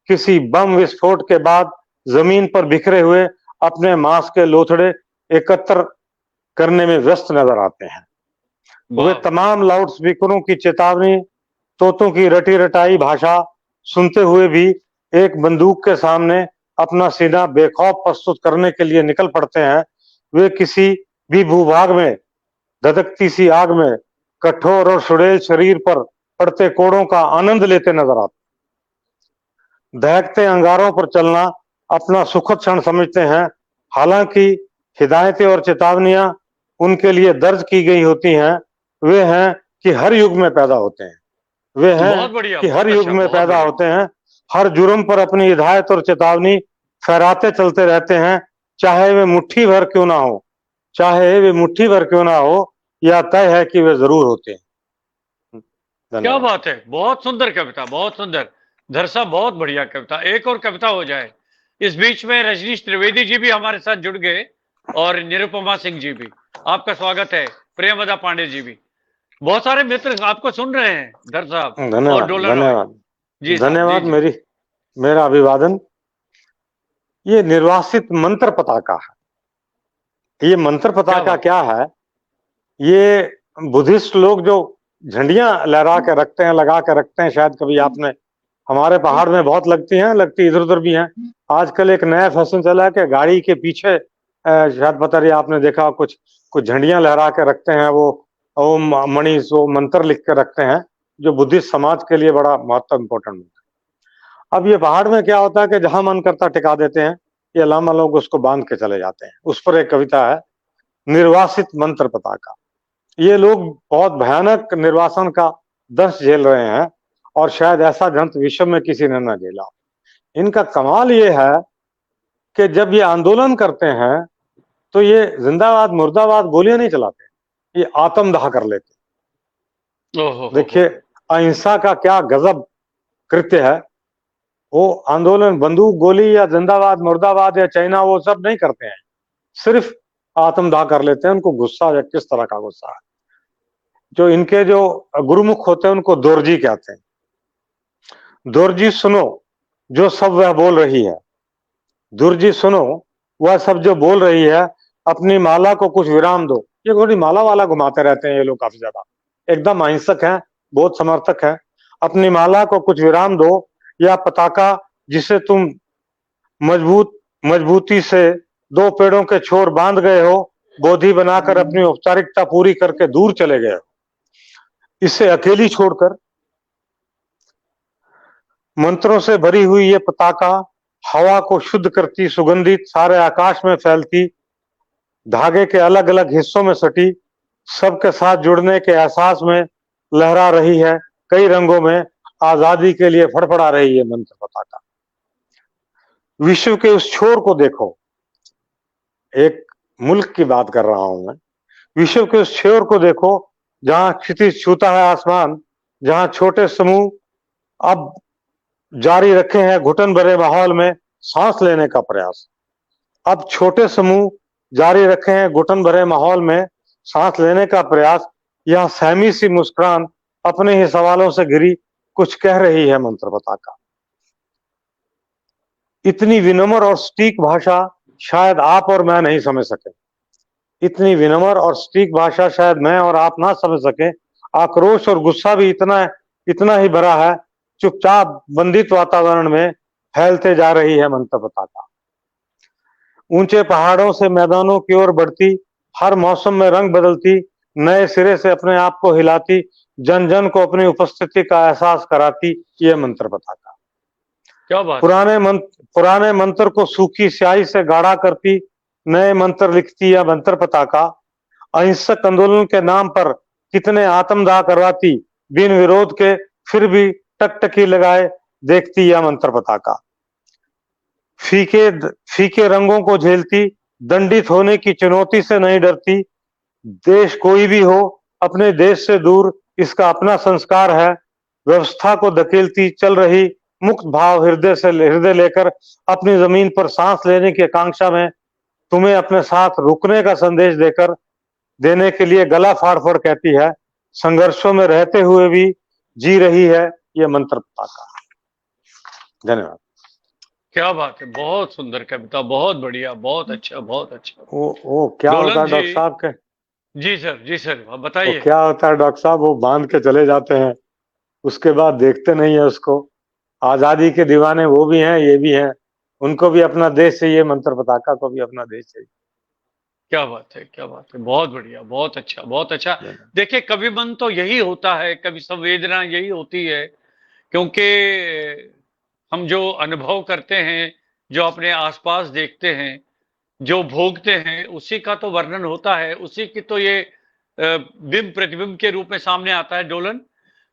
किसी बम विस्फोट के बाद जमीन पर बिखरे हुए अपने मांस के लोथड़े एकत्र करने में व्यस्त नजर आते हैं। वे तमाम लाउड स्पीकरों की चेतावनी, तोतों की रटी रटाई भाषा सुनते हुए भी एक बंदूक के सामने अपना सीना बेखौफ प्रस्तुत करने के लिए निकल पड़ते हैं। वे किसी भी भूभाग में धधकती सी आग में कठोर और सुड़ेल शरीर पर पड़ते कोड़ों का आनंद लेते नजर आते। दहकते अंगारों पर चलना अपना सुखद क्षण समझते हैं। हालांकि हिदायतें और चेतावनियां उनके लिए दर्ज की गई होती हैं, वे हैं कि हर युग में पैदा होते हैं, हर जुर्म पर अपनी हिदायत और चेतावनी फहराते चलते रहते हैं, चाहे वे मुट्ठी भर क्यों ना हो, या तय है कि वे जरूर होते हैं। क्या बात है, बहुत सुंदर कविता, बहुत सुंदर। धर साहब, बहुत बढ़िया कविता। एक और कविता हो जाए। इस बीच में रजनीश त्रिवेदी जी भी हमारे साथ जुड़ गए और निरुपमा सिंह जी भी, आपका स्वागत है। प्रेमदा पांडे जी भी, बहुत सारे मित्र आपको सुन रहे हैं। धर साहब, धन्यवाद जी, धन्यवाद। मेरा अभिवादन। ये निर्वासित मंत्र पताका है। ये मंत्र पताका क्या है? ये बुद्धिस्ट लोग जो झंडियां लगा के रखते हैं, शायद कभी आपने, हमारे पहाड़ में बहुत लगती इधर उधर भी हैं। आजकल एक नया फैशन चला है कि गाड़ी के पीछे, शायद पता नहीं आपने देखा, कुछ झंडियां लहरा के रखते हैं। वो ओम मणि वो मंत्र लिख के रखते हैं, जो बुद्धिस्ट समाज के लिए बड़ा महत्व इंपॉर्टेंट होता है। अब ये पहाड़ में क्या होता है कि जहां मन करता टिका देते हैं, ये लामा लोग उसको बांध के चले जाते हैं। उस पर एक कविता है, निर्वासित मंत्र पताका। ये लोग बहुत भयानक निर्वासन का दंश झेल रहे हैं, और शायद ऐसा दंश विश्व में किसी ने न झेला। इनका कमाल ये है कि जब ये आंदोलन करते हैं तो ये जिंदाबाद मुर्दाबाद गोलियां नहीं चलाते, ये आत्मदाह कर लेते। ओहो देखिए अहिंसा का क्या गजब कृत्य है। वो आंदोलन बंदूक गोली या जिंदाबाद मुर्दाबाद या चाइना वो सब नहीं करते हैं, सिर्फ आत्मदाह कर लेते हैं। उनको गुस्सा है, किस तरह का गुस्सा है। जो इनके जो गुरुमुख होते हैं उनको दोरजी कहते हैं। दोरजी सुनो जो सब वह बोल रही है, दुर्जी सुनो वह सब जो बोल रही है, अपनी माला को कुछ विराम दो। ये थोड़ी माला वाला घुमाते रहते हैं ये लोग, काफी ज्यादा एकदम अहिंसक हैं, बहुत समर्थक हैं। अपनी माला को कुछ विराम दो, या पताका जिसे तुम मजबूती से दो पेड़ों के छोर बांध गए हो, बोधि बनाकर अपनी औपचारिकता पूरी करके दूर चले गए हो, इसे अकेली छोड़कर। मंत्रों से भरी हुई ये पताका हवा को शुद्ध करती, सुगंधित, सारे आकाश में फैलती, धागे के अलग अलग हिस्सों में सटी, सबके साथ जुड़ने के एहसास में लहरा रही है, कई रंगों में आजादी के लिए फड़फड़ा रही है मंत्र पताका। विश्व के उस छोर को देखो, एक मुल्क की बात कर रहा हूं मैं। विश्व के उस छोर को देखो जहां क्षितिज छूता है आसमान, जहां छोटे समूह अब जारी रखे हैं घुटन भरे माहौल में सांस लेने का प्रयास। अब छोटे समूह जारी रखे हैं घुटन भरे माहौल में सांस लेने का प्रयास। यह सहमी सी मुस्कान अपने ही सवालों से घिरी कुछ कह रही है मंत्र पताका। इतनी विनम्र और सटीक भाषा शायद आप और मैं नहीं समझ सके। इतनी विनम्र और सटीक भाषा शायद मैं और आप ना समझ सके। आक्रोश और गुस्सा भी इतना ही भरा है। चुपचाप बंदित वातावरण में फैलते जा रही है मंत्र पताका। ऊंचे पहाड़ों से मैदानों की ओर बढ़ती, हर मौसम में रंग बदलती, नए सिरे से अपने आप को हिलाती, जन जन को अपनी उपस्थिति का एहसास कराती, ये मंत्र पताका। क्या बात। पुराने मंत्र को सूखी स्याही से गाढ़ा करती, नए मंत्र लिखती यह मंत्र पताका। अहिंसक आंदोलन के नाम पर कितने आत्मदाह करवाती, बिन विरोध के फिर भी टकटकी लगाए देखती यह मंत्र पताका। फीके रंगों को झेलती, दंडित होने की चुनौती से नहीं डरती। देश कोई भी हो, अपने देश से दूर इसका अपना संस्कार है। व्यवस्था को धकेलती चल रही, मुक्त भाव हृदय लेकर अपनी जमीन पर सांस लेने की आकांक्षा में तुम्हें अपने साथ रुकने का संदेश देने के लिए गला फाड़ फाड़ कहती है। संघर्षों में रहते हुए भी जी रही है ये मंत्र पताका। धन्यवाद। क्या बात है, बहुत सुंदर कविता, बहुत बढ़िया, बहुत अच्छा, बहुत अच्छा। वो क्या होता है डॉक्टर साहब के? जी सर बताइए। क्या होता है डॉक्टर साहब, वो बांध के चले जाते हैं, उसके बाद देखते नहीं है उसको। आजादी के दीवाने वो भी हैं, ये भी हैं, उनको भी अपना देश चाहिए, मंत्र पताका को भी अपना देश चाहिए। क्या बात है, क्या बात है, बहुत बढ़िया, बहुत अच्छा, बहुत अच्छा। देखिए कवि मन तो यही होता है, कवि संवेदना यही होती है, क्योंकि हम जो अनुभव करते हैं, जो अपने आसपास देखते हैं, जो भोगते हैं, उसी का तो वर्णन होता है, उसी की तो ये बिंब प्रतिबिंब के रूप में सामने आता है। डोलन,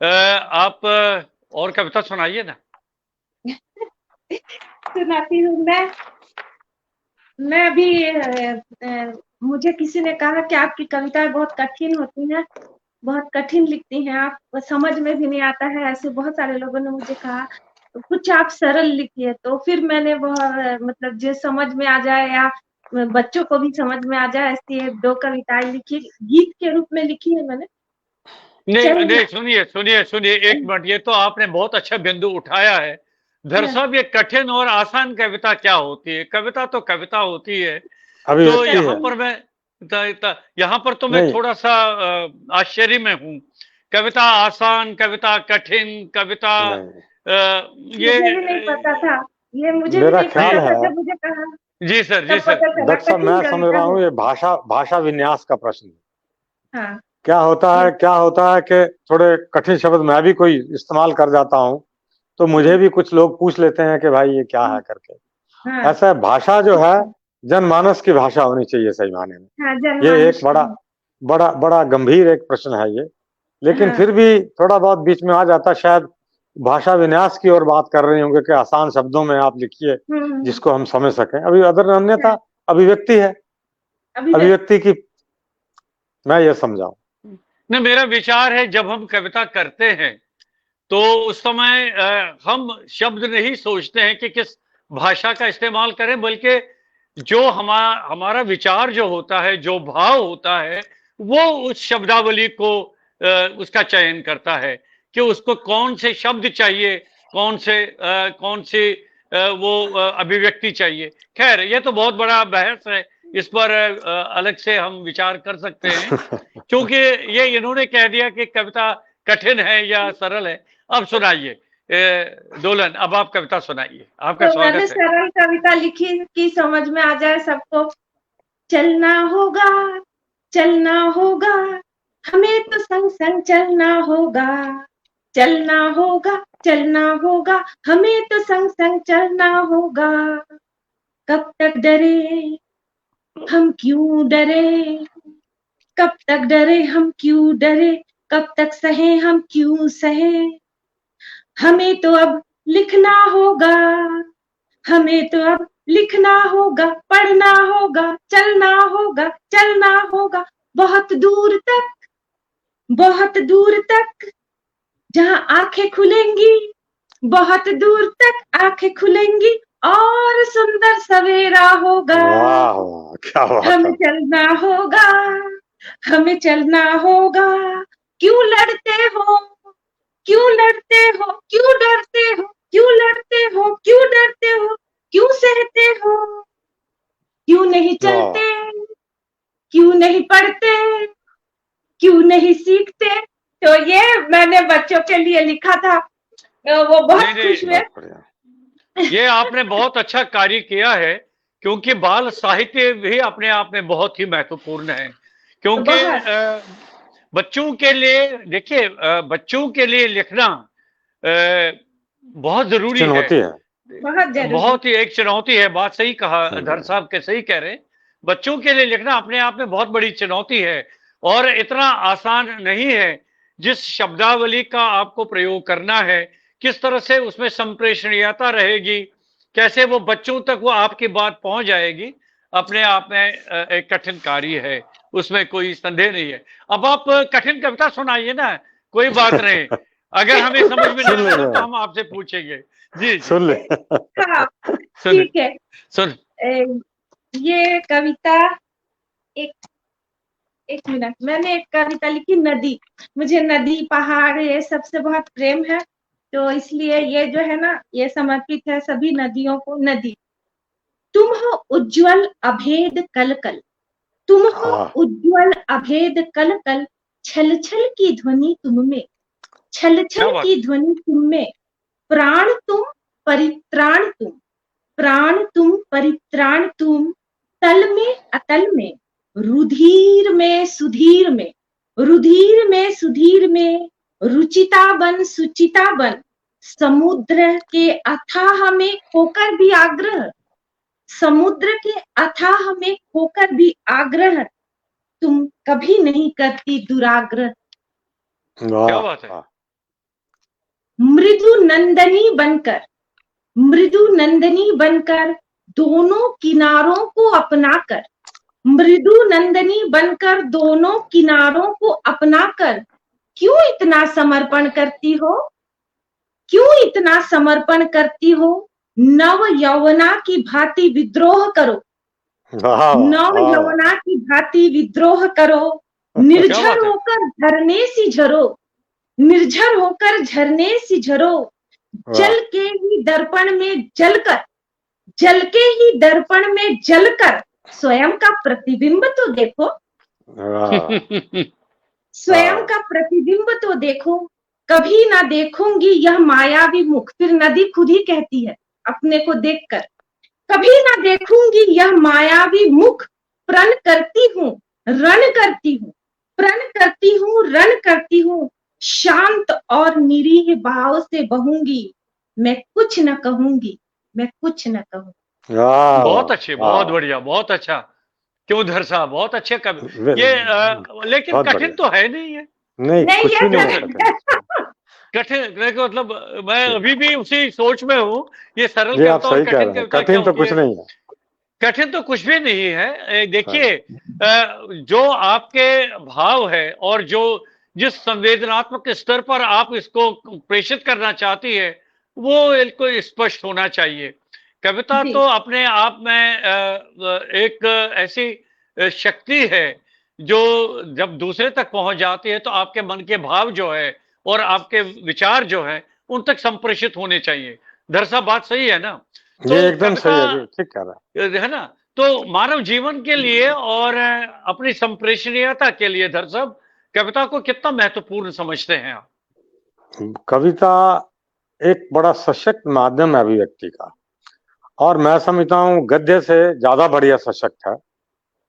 आप और कविता सुनाइए ना। सुनाती हूँ मैं भी। मुझे किसी ने कहा कि आपकी कविताएं बहुत कठिन होती हैं, बहुत कठिन लिखती हैं आप, समझ में भी नहीं आता है, ऐसे बहुत सारे लोगों ने मुझे कहा। तो कुछ आप सरल लिखिए। तो फिर मैंने मतलब जो समझ में आ जाए या बच्चों को भी समझ में आ जाए, ऐसी 2 कविताएं लिखी, गीत के रूप में लिखी है मैंने। नहीं सुनिए एक मिनट, ये तो आपने बहुत अच्छा बिंदु उठाया है। धर साहब, ये कठिन और आसान कविता क्या होती है? कविता तो कविता होती है। तो यहाँ पर तो मैं थोड़ा सा आश्चर्य में हूँ। कविता आसान, कविता कठिन, कविता ये नहीं पता था, ये मुझे भी नहीं पता था जब मुझे कहा। जी सर डॉक्टर साहब, मैं समझ रहा हूँ ये भाषा विन्यास का प्रश्न है। हाँ। क्या होता है कि थोड़े कठिन शब्द मैं भी कोई इस्तेमाल कर जाता हूँ, तो मुझे भी कुछ लोग पूछ लेते हैं कि भाई ये क्या है करके। हाँ ऐसा भाषा जो है जनमानस की भाषा होनी चाहिए सही मायने में। हाँ, ये एक जनमानस बड़ा बड़ा बड़ा गंभीर एक प्रश्न है ये, लेकिन हाँ। फिर भी थोड़ा बहुत बीच में आ जाता। शायद भाषा विन्यास की ओर बात कर रहे होंगे कि आसान शब्दों में आप लिखिए जिसको हम समझ सकें। अभी अदर अन्यथा अभिव्यक्ति है, अभिव्यक्ति की मैं ये समझाऊं। नहीं, मेरा विचार है जब हम कविता करते हैं तो उस समय हम शब्द नहीं सोचते हैं कि किस भाषा का इस्तेमाल करें, बल्कि जो हमारा विचार जो होता है, जो भाव होता है, वो उस शब्दावली को उसका चयन करता है कि उसको कौन से शब्द चाहिए, कौन से वो अभिव्यक्ति चाहिए। खैर, ये तो बहुत बड़ा बहस है, इस पर अलग से हम विचार कर सकते हैं, क्योंकि ये इन्होंने कह दिया कि कविता कठिन है या सरल है। अब सुनाइए दोलन, अब आप कविता सुनाइए, आपका तो स्वागत मैंने है। सरल कविता लिखी कि समझ में आ जाए सबको। चलना होगा, चलना होगा, हमें तो संग संग चलना होगा। चलना होगा, चलना होगा, हमें तो संग संग चलना होगा। कब तक डरे हम क्यों डरे, कब तक डरे हम क्यों डरे, कब तक सहे हम क्यों सहे। हमें तो अब लिखना होगा, हमें तो अब लिखना होगा, पढ़ना होगा, चलना होगा, बहुत दूर तक, बहुत दूर तक, जहां आंखें खुलेंगी, बहुत दूर तक आंखें खुलेंगी और सुंदर सवेरा होगा। वाह वाह, क्या बात है। हमें चलना होगा, हमें चलना होगा। क्यों लड़ते हो, क्यों लड़ते हो, क्यों डरते हो, क्यों लड़ते हो, क्यों डरते हो, क्यों सहते हो, क्यों नहीं चलते, क्यों नहीं पढ़ते, क्यों नहीं सीखते। तो ये मैंने बच्चों के लिए लिखा था, वो बहुत खुश हुए। ये आपने बहुत अच्छा कार्य किया है, क्योंकि बाल साहित्य भी अपने आप में बहुत ही महत्वपूर्ण है, क्योंकि बच्चों के लिए, देखिए, बच्चों के लिए लिखना बहुत जरूरी है, बहुत ही एक चुनौती है। बात सही कहा धर साहब के, सही कह रहे हैं। बच्चों के लिए लिखना अपने आप में बहुत बड़ी चुनौती है और इतना आसान नहीं है। जिस शब्दावली का आपको प्रयोग करना है, किस तरह से उसमें संप्रेषणीयता रहेगी, कैसे वो बच्चों तक वो आपकी बात पहुंच जाएगी, अपने आप में एक कठिन कार्य है, उसमें कोई संदेह नहीं है। अब आप कठिन कविता सुनाइए ना, कोई बात नहीं। अगर हमें समझ में नहीं आया तो हम आपसे पूछेंगे। जी सुन ले। हाँ, ठीक है। सुन, ये कविता एक मिनट, मैंने एक कविता लिखी नदी। मुझे नदी पहाड़ ये सबसे बहुत प्रेम है, तो इसलिए ये जो है ना, ये समर्पित है सभी नदियों को। नदी, तुम हो उज्जवल अभेद कल कल, तुम हो उज्जवल अभेद कल कल, छल छल की ध्वनि तुम में, छल छल की ध्वनि तुम में, प्राण तुम परित्राण तुम, प्राण तुम परित्राण तुम, तल में अतल में, रुधिर में सुधीर में, रुधिर में सुधीर में, रुचिता बन सुचिता बन, समुद्र के अथाह में खोकर भी आग्रह, समुद्र के अथाह में खोकर भी आग्रह, तुम कभी नहीं करती दुराग्रह। क्या बात है। मृदु नंदनी बनकर, मृदु नंदनी बनकर, दोनों किनारों को अपनाकर, मृदु नंदनी बनकर, दोनों किनारों को अपनाकर, क्यों इतना समर्पण करती हो, क्यों इतना समर्पण करती हो, नव यौवना की भांति विद्रोह करो, नव यौवना की भांति विद्रोह करो, निर्झर होकर झरने सी झरो, निर्झर होकर झरने सी झरो, जल के ही दर्पण में जलकर, जल के ही दर्पण में जलकर, स्वयं का प्रतिबिंब तो देखो, स्वयं का प्रतिबिंब तो देखो, कभी ना देखूंगी यह मायावी मुख। फिर नदी खुद ही कहती है अपने को देखकर, कभी ना देखूंगी यह मायावी मुख, प्रण करती हूँ, रण करती हूँ, रण करती हूँ, शांत और निरीह भाव से बहूंगी, मैं कुछ न कहूंगी, मैं कुछ न कहूंगी। बहुत अच्छे, बहुत वाह बढ़िया, बहुत अच्छा। क्यों धर साहब, बहुत अच्छे कवि। ये लेकिन बहुत कठिन बढ़िया। तो है नहीं है। नहीं नहीं, कुछ ये भी नहीं क्यों है सर? कठिन। कठिन मतलब मैं जी, अभी भी उसी सोच में हूँ, ये सरल ये आप कविता और सही कह कठिन रहे हैं, कविता क्या कठिन तो होती कुछ है। नहीं है। कठिन तो कुछ भी नहीं है। देखिए, हाँ, जो आपके भाव है और जो जिस संवेदनात्मक स्तर पर आप इसको प्रेषित करना चाहती है, वो बिल्कुल स्पष्ट होना चाहिए। कविता जी, तो अपने आप में एक ऐसी शक्ति है जो जब दूसरे तक पहुंच जाती है तो आपके मन के भाव जो है और आपके विचार जो है उन तक संप्रेषित होने चाहिए। दरअसल बात सही है ना? ये तो एकदम कविता सही है जी, ठीक कह रहा है ना? तो मानव जीवन के लिए और अपनी संप्रेषणीयता के लिए दरअसल कविता को कितना महत्वपूर्ण समझते हैं आप? है। कविता एक बड़ा सशक्त माध्यम है अभिव्यक्ति का, और मैं समझता हूँ गद्य से ज्यादा बढ़िया सशक्त है।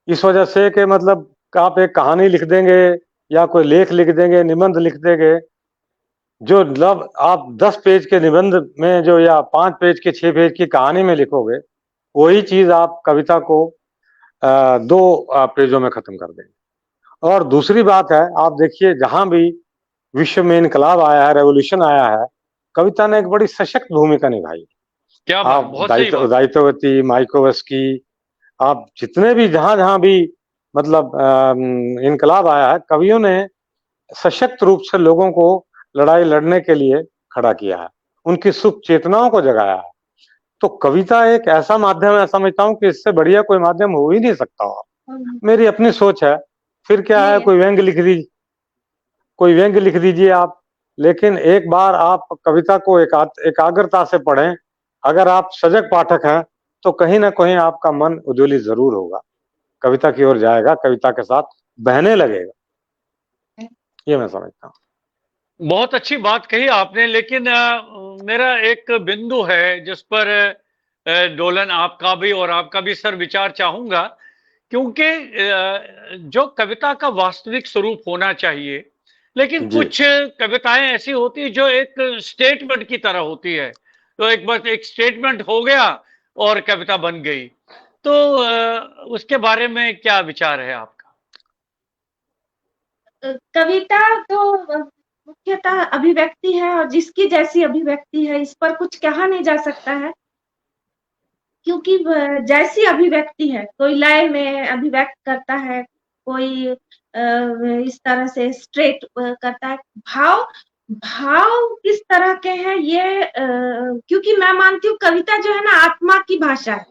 इस वजह से कि मतलब आप एक कहानी लिख देंगे या कोई लेख लिख देंगे, निबंध लिख देंगे, जो मतलब आप 10 पेज के निबंध में जो या 5 पेज के 6 पेज की कहानी में लिखोगे, वही चीज आप कविता को 2 पेजों में खत्म कर देंगे। और दूसरी बात है, आप देखिए जहां भी विश्व में इनकलाब आया है, रेवोल्यूशन आया है, कविता ने एक बड़ी सशक्त भूमिका निभाई। क्या बात, आप बहुत सही बात। दायित्ववती, माइकोवस्की, आप जितने भी जहां जहां भी मतलब इनकलाब आया है, कवियों ने सशक्त रूप से लोगों को लड़ाई लड़ने के लिए खड़ा किया है, उनकी सुख चेतनाओं को जगाया है। तो कविता एक ऐसा माध्यम है, समझता हूँ कि इससे बढ़िया कोई माध्यम हो ही नहीं सकता। मेरी अपनी सोच है। फिर क्या है, जी, कोई व्यंग्य लिख दीजिए आप, लेकिन एक बार आप कविता को एकाग्रता से पढ़ें, अगर आप सजग पाठक हैं, तो कहीं ना कहीं आपका मन उज्ज्वलित जरूर होगा, कविता की ओर जाएगा, कविता के साथ बहने लगेगा। ये मैं समझता हूँ। बहुत अच्छी बात कही आपने, लेकिन मेरा एक बिंदु है जिस पर डोलन आपका भी और आपका भी सर विचार चाहूंगा, क्योंकि जो कविता का वास्तविक स्वरूप होना चाहिए, लेकिन जी, कुछ कविताएं ऐसी होती जो एक स्टेटमेंट की तरह होती है। तो एक बार एक स्टेटमेंट हो गया और कविता बन गई। तो उसके बारे में क्या विचार है आपका? कविता तो मुख्यतः अभिव्यक्ति है, और जिसकी जैसी अभिव्यक्ति है इस पर कुछ कहा नहीं जा सकता है, क्योंकि जैसी अभिव्यक्ति है, कोई लय में अभिव्यक्त करता है, कोई इस तरह से स्ट्रेट करता है। भाव भाव किस तरह के हैं ये, क्योंकि मैं मानती हूँ कविता जो है ना आत्मा की भाषा है।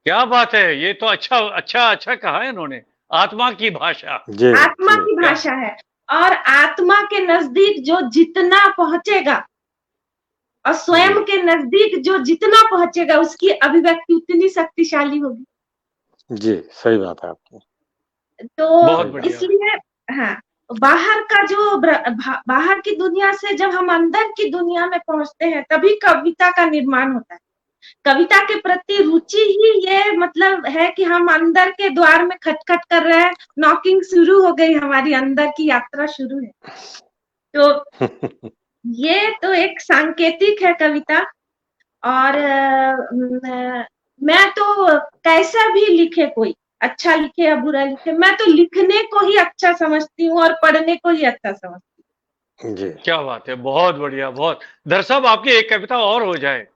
क्या बात है, ये तो अच्छा अच्छा अच्छा कहा है इन्होंने, आत्मा की भाषा। जी, आत्मा जी, की क्या? भाषा है, और आत्मा के नजदीक जो जितना पहुंचेगा और जी, स्वयं के नजदीक जो जितना पहुंचेगा उसकी अभिव्यक्ति उतनी शक्तिशाली होगी। जी, सही बात है आपकी। तो बहुत सही बात बढ़िया। है। इसलिए हाँ, बाहर का जो बाहर की दुनिया से जब हम अंदर की दुनिया में पहुंचते हैं तभी कविता का निर्माण होता है। कविता के प्रति रुचि ही ये मतलब है कि हम अंदर के द्वार में खटखट कर रहे हैं, नॉकिंग शुरू हो गई, हमारी अंदर की यात्रा शुरू है। तो ये तो एक सांकेतिक है कविता। और मैं तो कैसा भी लिखे कोई, अच्छा लिखे या बुरा लिखे, मैं तो लिखने को ही अच्छा समझती हूँ और पढ़ने को ही अच्छा समझती जी, क्या बात है, बहुत बढ़िया, बहुत। दरअसल आपकी एक कविता और हो जाए,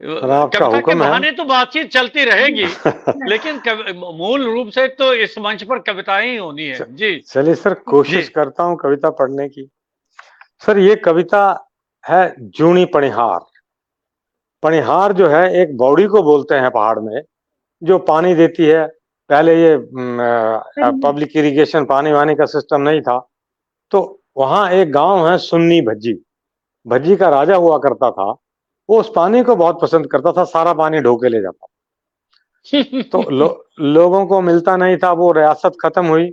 और आपका कविता के हुक्म है। बहाने तो बातचीत चलती रहेगी, हूँ। लेकिन मूल रूप से तो इस मंच पर कविताएं ही होनी है जी। चलिए सर, जी, कोशिश करता हूँ कविता पढ़ने की। सर, ये कविता है जूनी पनिहार। पनिहार जो है एक बॉडी को बोलते हैं पहाड़ में, जो पानी देती है। पहले ये पब्लिक इरिगेशन, पानी वानी का सिस्टम नहीं था, तो वहां एक गांव है सुन्नी भज्जी। भज्जी का राजा हुआ करता था, वो उस पानी को बहुत पसंद करता था, सारा पानी ढो के ले जाता। तो लोगों को मिलता नहीं था, वो रियासत खत्म हुई,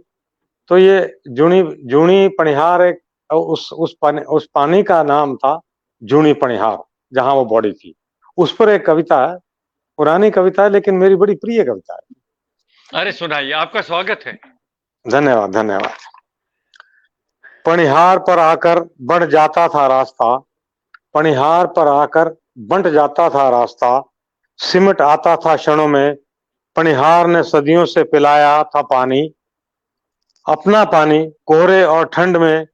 तो ये जूनी जूनी पनिहार एक उस पानी का नाम था जूनी पनिहार, जहां वो बॉडी थी। उस पर एक कविता है, पुरानी कविता है लेकिन मेरी बड़ी प्रिय कविता है। अरे सुनाइए, आपका स्वागत है। धन्यवाद धन्यवाद। पनिहार पर आकर बढ़ जाता था रास्ता, पनिहार पर आकर बंट जाता था रास्ता, सिमट आता था क्षणों में, पनिहार ने सदियों से पिलाया था पानी, अपना पानी कोहरे और ठंड में,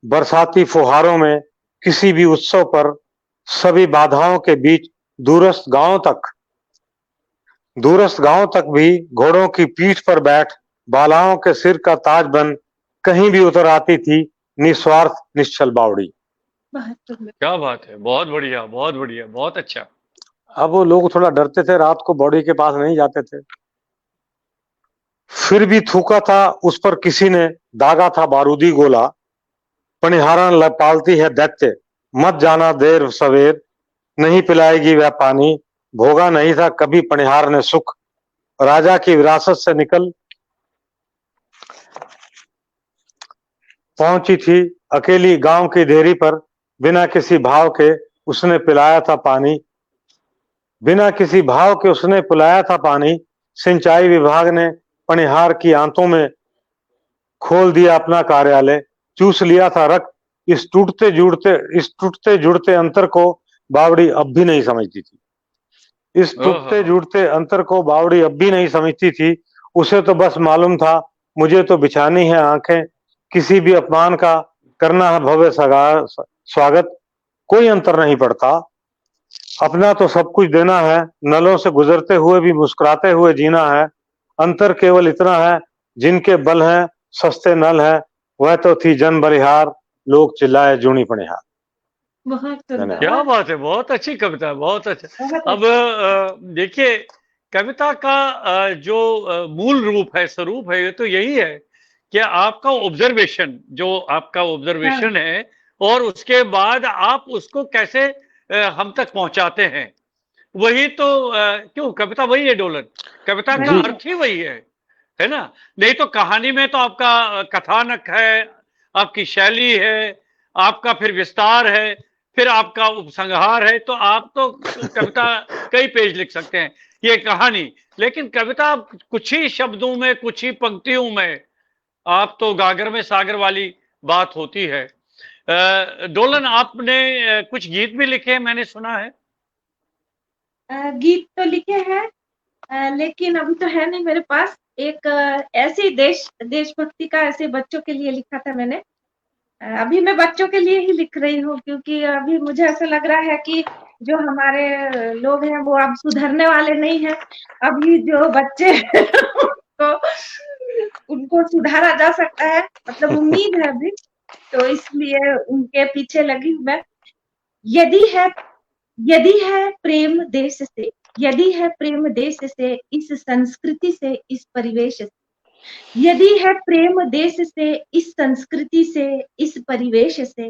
बरसाती फुहारों में, किसी भी उत्सव पर, सभी बाधाओं के बीच, दूरस्थ गांवों तक भी घोड़ों की पीठ पर बैठ बालाओं के सिर का ताज बन कहीं भी उतर आती थी निस्वार्थ निश्चल बावड़ी। क्या बात है, बहुत बढ़िया, बहुत बढ़िया, बहुत अच्छा। अब वो लोग थोड़ा डरते थे, रात को बॉडी के पास नहीं जाते थे। फिर भी थूका था उस पर किसी ने, दागा था बारूदी गोला, पनिहारन पालती है दैत्य, मत जाना देर सवेर, नहीं पिलाएगी वह पानी, भोगा नहीं था कभी पनिहार ने सुख, राजा की विरासत से निकल पहुंची थी अकेली गांव की देरी पर, बिना किसी भाव के उसने पिलाया था पानी, बिना किसी भाव के उसने पिलाया था पानी। सिंचाई विभाग ने पनिहार की आंतों में खोल दिया अपना कार्यालय, चूस लिया था रक्त, इस टूटते जुड़ते अंतर को बावड़ी अब भी नहीं समझती थी। इस टूटते जुड़ते अंतर को बावड़ी अब भी नहीं समझती थी। उसे तो बस मालूम था, मुझे तो बिछानी है आंखें, किसी भी अपमान का करना है भव्य स्वागत, कोई अंतर नहीं पड़ता, अपना तो सब कुछ देना है, नलों से गुजरते हुए भी मुस्कुराते हुए जीना है, अंतर केवल इतना है, जिनके बल हैं सस्ते नल है, वह तो थी जन बलिहार, लोग चिल्लाए जूनी पनिहार। क्या बात है, बहुत अच्छी कविता, बहुत अच्छा। अब देखिए, कविता का जो मूल रूप है, स्वरूप है, ये तो यही है कि आपका ऑब्जर्वेशन है, और उसके बाद आप उसको कैसे हम तक पहुंचाते हैं, वही तो क्यों कविता वही है डोलन, कविता का अर्थ ही वही है ना। नहीं तो कहानी में तो आपका कथानक है, आपकी शैली है, आपका फिर विस्तार है, फिर आपका उपसंहार है, तो आप तो कविता कई पेज लिख सकते हैं, ये कहानी। लेकिन कविता कुछ ही शब्दों में, कुछ ही पंक्तियों में, आप तो गागर में सागर वाली बात होती है। डोलन, आपने कुछ गीत भी लिखे हैं, मैंने सुना है। गीत तो लिखे हैं, लेकिन अभी तो है नहीं मेरे पास। एक ऐसी देशभक्ति का ऐसे बच्चों के लिए लिखा था मैंने। अभी मैं बच्चों के लिए ही लिख रही हूँ, क्योंकि अभी मुझे ऐसा लग रहा है कि जो हमारे लोग हैं वो अब सुधरने वाले नहीं हैं। अभी जो बच्चे तो उनको सुधारा जा सकता है, मतलब उम्मीद है अभी, तो इसलिए उनके पीछे लगी हूँ मैं। यदि है प्रेम देश से, यदि है प्रेम देश से, इस संस्कृति से, इस परिवेश से, यदि है प्रेम देश से, इस संस्कृति से, इस परिवेश से,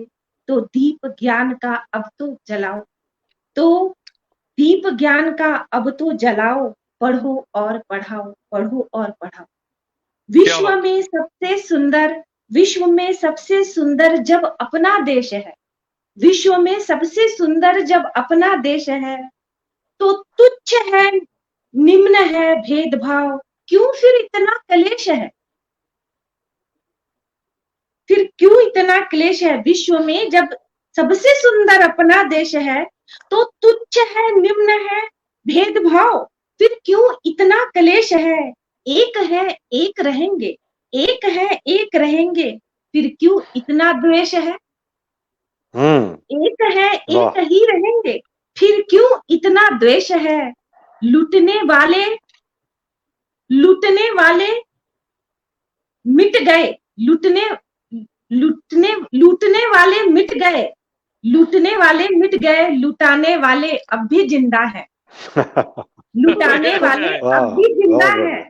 तो दीप ज्ञान का अब तो जलाओ, तो दीप ज्ञान का अब तो जलाओ, पढ़ो और पढ़ाओ, पढ़ो और पढ़ाओ। विश्व में सबसे सुंदर जब अपना देश है, विश्व में सबसे सुंदर जब अपना देश है, तो तुच्छ है, निम्न है भेदभाव, क्यों फिर इतना क्लेश है, फिर क्यों इतना क्लेश है। विश्व में जब सबसे सुंदर अपना देश है, तो तुच्छ है, निम्न है भेदभाव, फिर क्यों इतना क्लेश है। एक है एक रहेंगे, एक है एक रहेंगे, फिर क्यों इतना द्वेष है। एक है एक ही रहेंगे, फिर क्यों इतना द्वेष है। लूटने वाले मिट गए, लूटने वाले मिट गए, लूटने वाले मिट गए, लुटाने वाले अब भी जिंदा है, लुटाने वाले अब भी जिंदा है।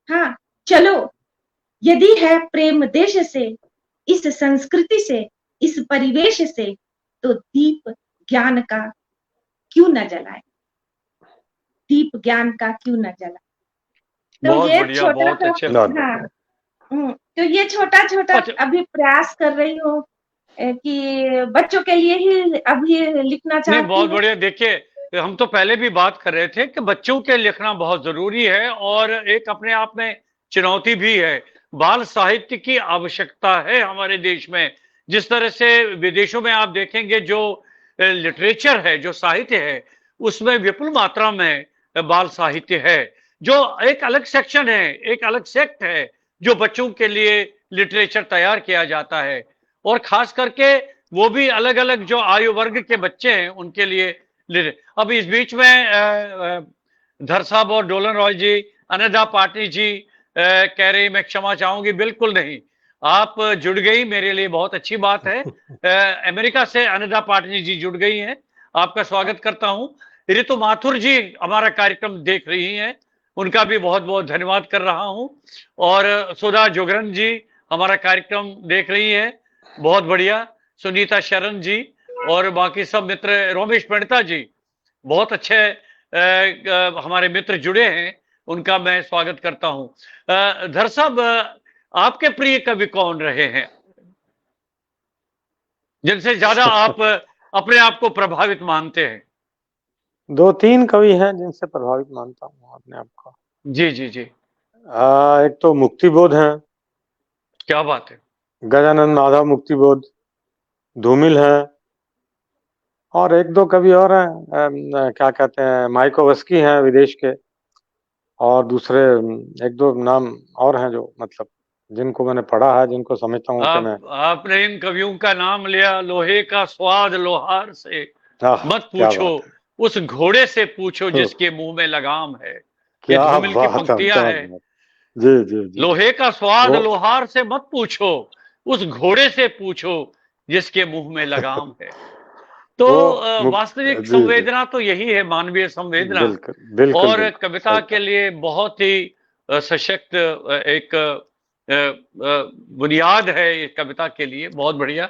हाँ, चलो, यदि है प्रेम देश से, इस संस्कृति से, इस परिवेश से, तो दीप ज्ञान का क्यों न जलाए, दीप ज्ञान का क्यों न जलाए। तो ये छोटा, तो ये छोटा अभी प्रयास कर रही हूँ कि बच्चों के लिए ही अभी लिखना चाहती हूँ। बहुत बढ़िया। देखिए, हम तो पहले भी बात कर रहे थे कि बच्चों के लिखना बहुत जरूरी है, और एक अपने आप में चुनौती भी है। बाल साहित्य की आवश्यकता है हमारे देश में। जिस तरह से विदेशों में आप देखेंगे जो लिटरेचर है, जो साहित्य है, उसमें विपुल मात्रा में बाल साहित्य है, जो एक अलग सेक्शन है, एक अलग सेक्ट है, जो बच्चों के लिए लिटरेचर तैयार किया जाता है। और खास करके वो भी अलग अलग जो आयु वर्ग के बच्चे हैं उनके लिए। अब इस बीच में धर साहब और डोलन रॉय जी, अनदा पाटनी जी कह रही मैं क्षमा चाहूंगी, बिल्कुल नहीं, आप जुड़ गई, मेरे लिए बहुत अच्छी बात है। अमेरिका से अनदा पाटनी जी जुड़ गई हैं, आपका स्वागत करता हूं। ऋतु माथुर जी हमारा कार्यक्रम देख रही हैं, उनका भी बहुत बहुत धन्यवाद कर रहा हूं। और सुधा जोगरन जी हमारा कार्यक्रम देख रही है, बहुत बढ़िया। सुनीता शरण जी और बाकी सब मित्र, रोमेश पंडिता जी, बहुत अच्छे हमारे मित्र जुड़े हैं, उनका मैं स्वागत करता हूं। धर साहब, आपके प्रिय कवि कौन रहे हैं जिनसे ज्यादा आप अपने आप को प्रभावित मानते हैं? 2-3 कवि हैं जिनसे प्रभावित मानता हूँ अपने आप को। जी जी जी। एक तो मुक्तिबोध हैं, क्या बात है। गजानन माधव मुक्तिबोध, धूमिल है, और 1-2 कवि और हैं, क्या कहते हैं, माइकोवस्की हैं विदेश के, और दूसरे 1-2 नाम और हैं जो मतलब जिनको मैंने पढ़ा है, जिनको समझता हूँ कि मैं। आपने इन कवियों का नाम लिया, लोहे का स्वाद लोहार से मत क्या पूछो, बात है। उस घोड़े से पूछो जिसके मुंह में लगाम है। ये क्या धूमिल की बात है, पंक्तियां क्या हैं। बात। जी जी जी। लोहे का स्वाद वो लोहार से मत पूछो, उस घोड़े से पूछो जिसके मुंह में लगाम है। तो वास्तविक जी जी, संवेदना तो यही है, मानवीय संवेदना। बिल्कुल बिल्कुल और बिल्कुल कविता सही के कहा। लिए बहुत ही सशक्त एक बुनियाद है ये कविता के लिए, बहुत बढ़िया।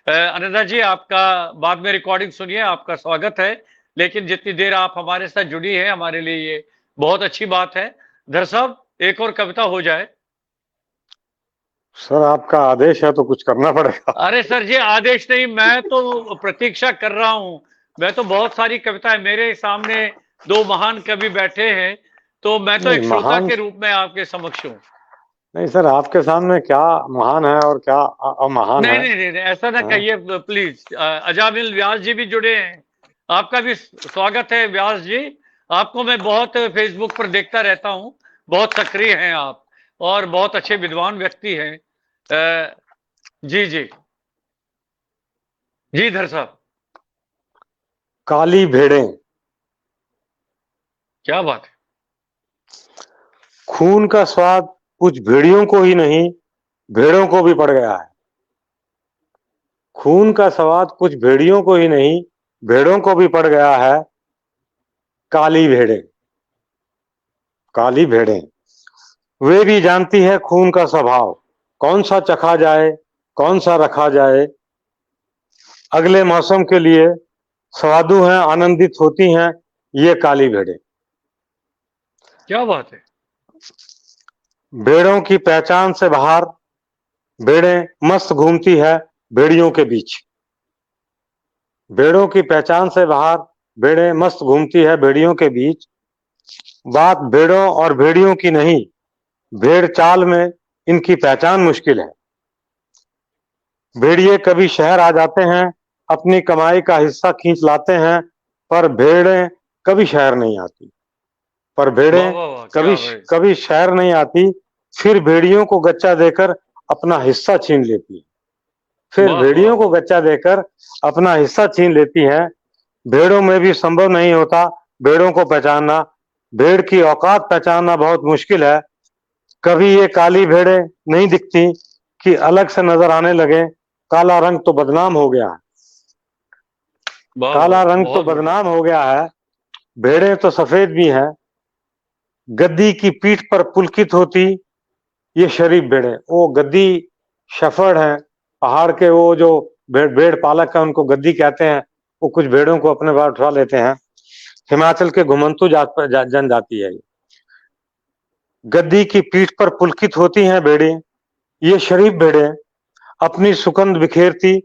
अनंता जी, आपका बाद में रिकॉर्डिंग सुनिए, आपका स्वागत है। लेकिन जितनी देर आप हमारे साथ जुड़ी है, हमारे लिए ये बहुत अच्छी बात है। धर साहब, एक और कविता हो जाए। सर आपका आदेश है तो कुछ करना पड़ेगा। अरे सर जी, आदेश नहीं, मैं तो प्रतीक्षा कर रहा हूं। मैं तो बहुत सारी कविताएं, मेरे सामने 2 महान कवि बैठे हैं, तो मैं तो नहीं एक श्रोता महान, के रूप में आपके समक्ष हूं। नहीं सर, आपके सामने क्या महान है और क्या अमहान नहीं है। नहीं नहीं, नहीं ऐसा ना हाँ? कहिए प्लीज। अजामिल व्यास जी भी जुड़े हैं, आपका भी स्वागत है व्यास जी। आपको मैं बहुत फेसबुक पर देखता रहता हूं, बहुत सक्रिय हैं आप और बहुत अच्छे विद्वान व्यक्ति हैं। जी जी जी। धर साहब, काली भेड़ें, क्या बात है। खून का स्वाद कुछ भेड़ियों को ही नहीं, भेड़ों को भी पड़ गया है। खून का स्वाद कुछ भेड़ियों को ही नहीं, भेड़ों को भी पड़ गया है। काली भेड़ें, काली भेड़ें, वे भी जानती है खून का स्वभाव, कौन सा चखा जाए, कौन सा रखा जाए। अगले मौसम के लिए स्वादु हैं, आनंदित होती हैं ये काली भेड़ें। क्या बात है। भेड़ों की पहचान से बाहर भेड़ें मस्त घूमती है भेड़ियों के बीच। भेड़ों की पहचान से बाहर भेड़ें मस्त घूमती है भेड़ियों के बीच। बात भेड़ों और भेड़ियों की नहीं, भेड़ चाल में इनकी पहचान मुश्किल है। भेड़िए कभी शहर आ जाते हैं, अपनी कमाई का हिस्सा खींच लाते हैं, पर भेड़ें कभी शहर नहीं आती। पर वाह भेड़ें वाह वाह, कभी क्या भाई। कभी शहर नहीं आती, फिर भेड़ियों को गच्चा देकर अपना हिस्सा छीन लेती है। फिर वाह वाह भेड़ियों को वाह। गच्चा देकर अपना हिस्सा छीन लेती है। भेड़ों में भी संभव नहीं होता भेड़ों को पहचानना। भेड़ की औकात पहचानना बहुत मुश्किल है। कभी ये काली भेड़ें नहीं दिखती कि अलग से नजर आने लगे। काला रंग तो बदनाम हो गया है, वाह वाह, काला रंग तो बहुत बढ़िया। बदनाम हो गया है। भेड़ें तो सफेद भी हैं। गद्दी की पीठ पर पुलकित होती ये शरीफ भेड़ें। वो गद्दी शफड़ हैं, पहाड़ के वो जो भेड़ पालक है उनको गद्दी कहते हैं। वो कुछ भेड़ों को अपने बाहर उठा लेते हैं। हिमाचल के घुमंतु जनजाति है ये। गद्दी की पीठ पर पुलकित होती हैं भेड़ें, ये शरीफ भेड़ें। अपनी सुगंध बिखेरती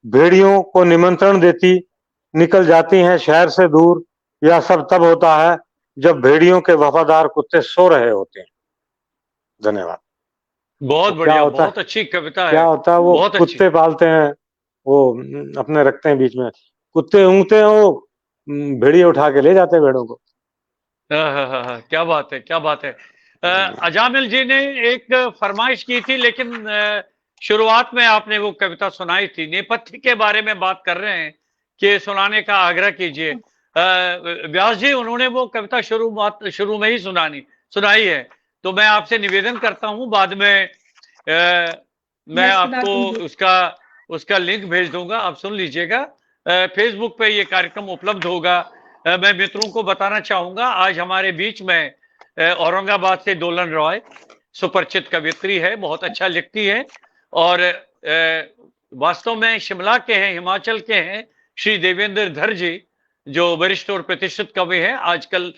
भेड़ियों को निमंत्रण देती निकल जाती हैं शहर से दूर। यह सब तब होता है जब भेड़ियों के वफादार कुत्ते सो रहे होते हैं। धन्यवाद। बहुत तो बढ़िया, बहुत अच्छी कविता क्या है, होता है, वो बहुत अच्छी। कुत्ते पालते हैं, वो अपने रखते हैं बीच में, कुत्ते ऊँगते हैं, वो भेड़िए उठा के ले जाते हैं भेड़ों को। हाँ, क्या बात है, क्या बात है। अजामिल जी ने एक फरमाइश की थी, लेकिन शुरुआत में आपने वो कविता सुनाई थी, नेपथ्य के बारे में बात कर रहे हैं कि सुनाने का आग्रह कीजिए। व्यास जी, उन्होंने वो कविता शुरू में ही सुनाई है, तो मैं आपसे निवेदन करता हूं, बाद में मैं आपको उसका लिंक भेज दूंगा, आप सुन लीजिएगा। फेसबुक पे ये कार्यक्रम उपलब्ध होगा। मैं मित्रों को बताना चाहूंगा, आज हमारे बीच में औरंगाबाद से डोलन रॉय, सुपरिचित कवियत्री है, बहुत अच्छा लिखती है, और वास्तव में शिमला के हैं, हिमाचल के हैं, श्री देवेंद्र धर जी, जो वरिष्ठ और प्रतिष्ठित कवि हैं, आजकल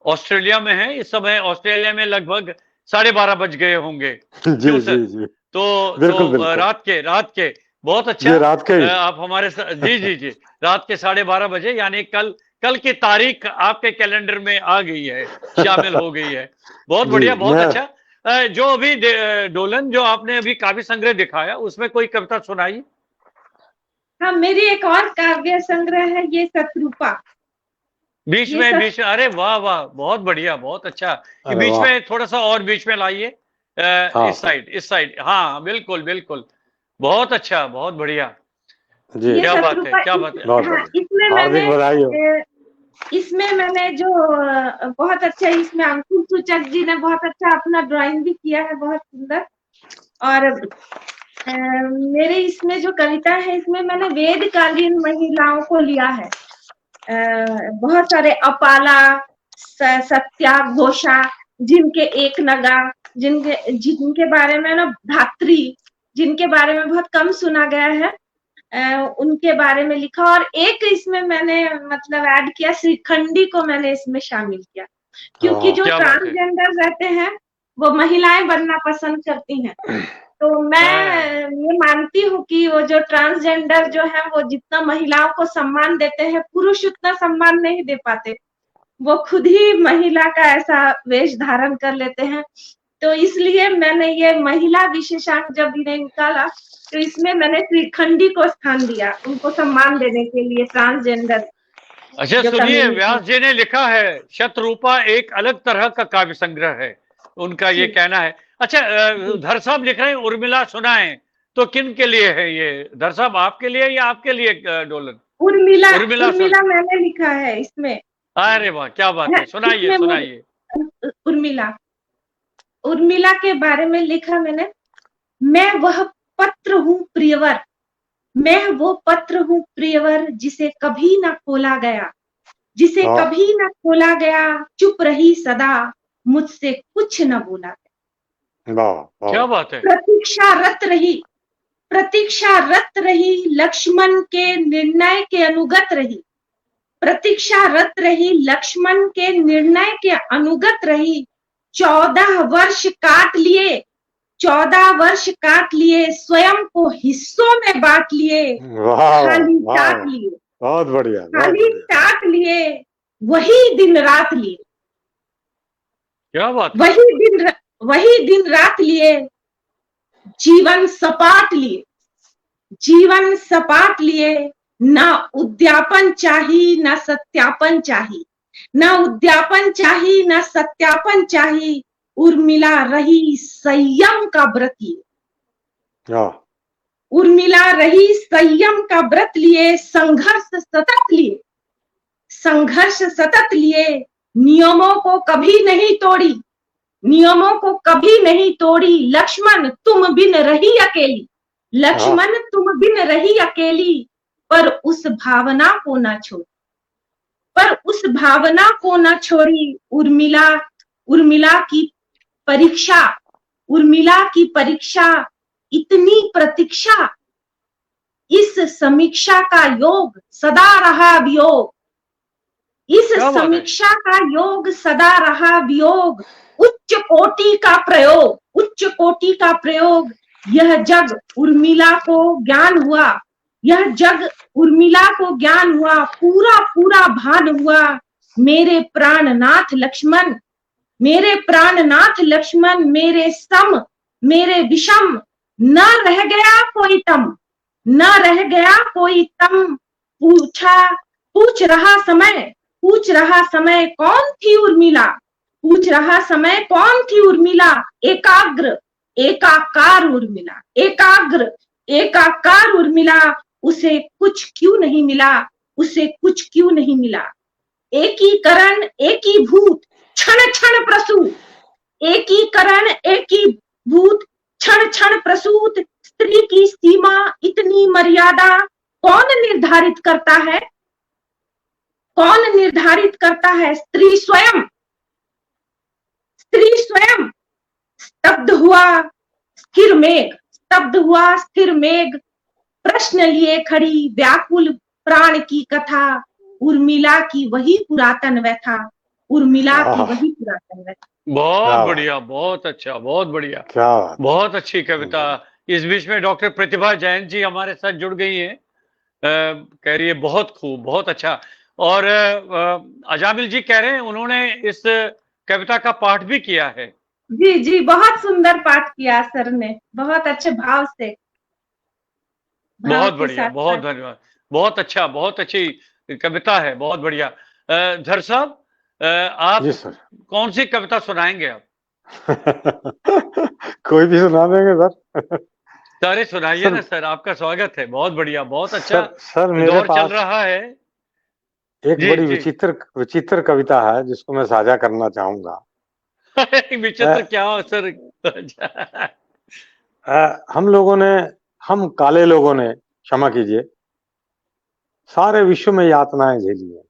ऑस्ट्रेलिया में है। इस समय ऑस्ट्रेलिया में लगभग 12:30 बज गए होंगे। जी जी जी, तो बिल्कुल रात के बहुत अच्छा। रात के आप हमारे जी रात के 12:30 बजे, यानी कल की तारीख आपके कैलेंडर में आ गई है, शामिल हो गई है। बहुत बढ़िया, बहुत अच्छा। जो अभी डोलन, जो आपने अभी काव्य संग्रह दिखाया, उसमें कोई कविता सुनाई? हाँ, मेरी एक और काव्य संग्रह है, ये शत्रुपा। बीच में अरे वाह वाह, बहुत बढ़िया, बहुत अच्छा। बीच में थोड़ा सा और बीच में लाइए, इस साइड। हाँ, बिल्कुल बिल्कुल, बहुत अच्छा, बहुत बढ़िया जी। क्या बात है, क्या बात है। हाँ, इसमें मैंने जो बहुत अच्छा, इसमें अंकुर सूचक जी ने बहुत अच्छा अपना ड्राइंग भी किया है, बहुत सुंदर। और मेरे इसमें जो कविता है, इसमें मैंने वेदकालीन महिलाओं को लिया है। बहुत सारे अपाला, सत्या, घोषा, जिनके एक नगा, जिनके बारे में ना, धात्री, जिनके बारे में बहुत कम सुना गया है, उनके बारे में लिखा। और एक इसमें मैंने मतलब ऐड किया, श्रीखंडी को मैंने इसमें शामिल किया, क्योंकि जो ट्रांसजेंडर रहते हैं वो महिलाएं बनना पसंद करती हैं। तो मैं ये मानती हूँ कि वो जो ट्रांसजेंडर जो है, वो जितना महिलाओं को सम्मान देते हैं, पुरुष उतना सम्मान नहीं दे पाते। वो खुद ही महिला का ऐसा वेश धारण कर लेते हैं। तो इसलिए मैंने ये महिला विशेषांक जब इन्हें निकाला, तो इसमें मैंने श्रीखंडी को स्थान दिया, उनको सम्मान देने के लिए, ट्रांसजेंडर। अच्छा सुनिए, व्यास जी ने लिखा है, शत्रुपा एक अलग तरह का काव्य संग्रह है, उनका ये कहना है। अच्छा, धर साहब लिख रहे हैं उर्मिला सुनाएं, तो किन के लिए है ये? धर साहब आपके लिए या आपके लिए डोलन? उर्मिला मैंने लिखा है इसमें। अरे वाह, क्या बात है, सुनाइए सुनाइए। उर्मिला के बारे में लिखा मैंने, मैं वह पत्र हूँ प्रियवर, मैं वो पत्र हूँ प्रियवर, जिसे कभी न खोला गया, जिसे कभी न खोला गया, चुप रही सदा, मुझसे कुछ न बोला गया। क्या बात है। प्रतीक्षारत रही, लक्ष्मण के निर्णय के अनुगत रही, प्रतीक्षारत रही, लक्ष्मण के निर्णय के अनुगत रही। 14 वर्ष काट लिए, स्वयं को हिस्सों में बांट लिए, खाली टाट लिए, बहुत बढ़िया, खाली टाट लिए, वही दिन रात लिए। क्या बात, वही दिन रात लिए, जीवन सपाट लिए, ना उद्यापन चाहिए, ना सत्यापन चाहिए, ना उद्यापन चाहिए, ना सत्यापन चाहिए। उर्मिला रही संयम का व्रत लिए, उर्मिला रही संयम का व्रत लिए, संघर्ष सतत लिए, नियमों को कभी नहीं तोड़ी, लक्ष्मण तुम बिन रही अकेली, पर उस भावना को न छोड़ी। उर्मिला की परीक्षा, इतनी प्रतीक्षा, इस समीक्षा का योग सदा रहा वियोग, इस समीक्षा का योग सदा रहा वियोग। उच्च कोटि का प्रयोग, यह जग उर्मिला को ज्ञान हुआ, पूरा भान हुआ। मेरे प्राणनाथ लक्ष्मण, मेरे सम मेरे विषम न रह गया कोई तम, न रह गया कोई तम, पूछ रहा समय कौन थी उर्मिला, पूछ रहा समय कौन थी उर्मिला, एकाकार उर्मिला, एकाकार उर्मिला, उसे कुछ क्यों नहीं मिला, उसे कुछ क्यों नहीं मिला। एकीकरण एकीभूत क्षण क्षण प्रसूत, एकीकरण एकीभूत क्षण क्षण प्रसूत, स्त्री की सीमा इतनी मर्यादा कौन निर्धारित करता है, कौन निर्धारित करता है। स्त्री स्वयं स्तब्ध हुआ स्थिर मेघ, स्तब्ध हुआ स्थिर मेघ, प्रश्न लिए खड़ी व्याकुल प्राण की कथा, उर्मिला की वही पुरातन व्यथा, उर्मिला की वही पुरातन व्यथा। बहुत बढ़िया, बहुत अच्छा, बहुत बढ़िया, क्या बहुत अच्छी कविता। इस बीच में डॉक्टर प्रतिभा जैन जी हमारे साथ जुड़ गई हैं, कह रही है बहुत खूब, बहुत अच्छा। और अजामिल जी कह रहे हैं उन्होंने इस कविता का पाठ भी किया है। जी जी, बहुत सुंदर पाठ किया सर ने, बहुत अच्छे भाव से, बहुत बढ़िया, बहुत धन्यवाद, बहुत अच्छा, बहुत अच्छी कविता है, बहुत बढ़िया। धर साहब, आप कौन सी कविता सुनाएंगे आप? कोई भी सुना देंगे सर। सारे सुनाइए ना सर, आपका स्वागत है। बहुत बढ़िया, बहुत अच्छा सर मेरे दौर पास चल रहा है। एक बड़ी विचित्र कविता है जिसको मैं साझा करना चाहूंगा। विचित्र क्या हो सर? हम काले लोगों ने, क्षमा कीजिए, सारे विश्व में यातनाएं झेली है।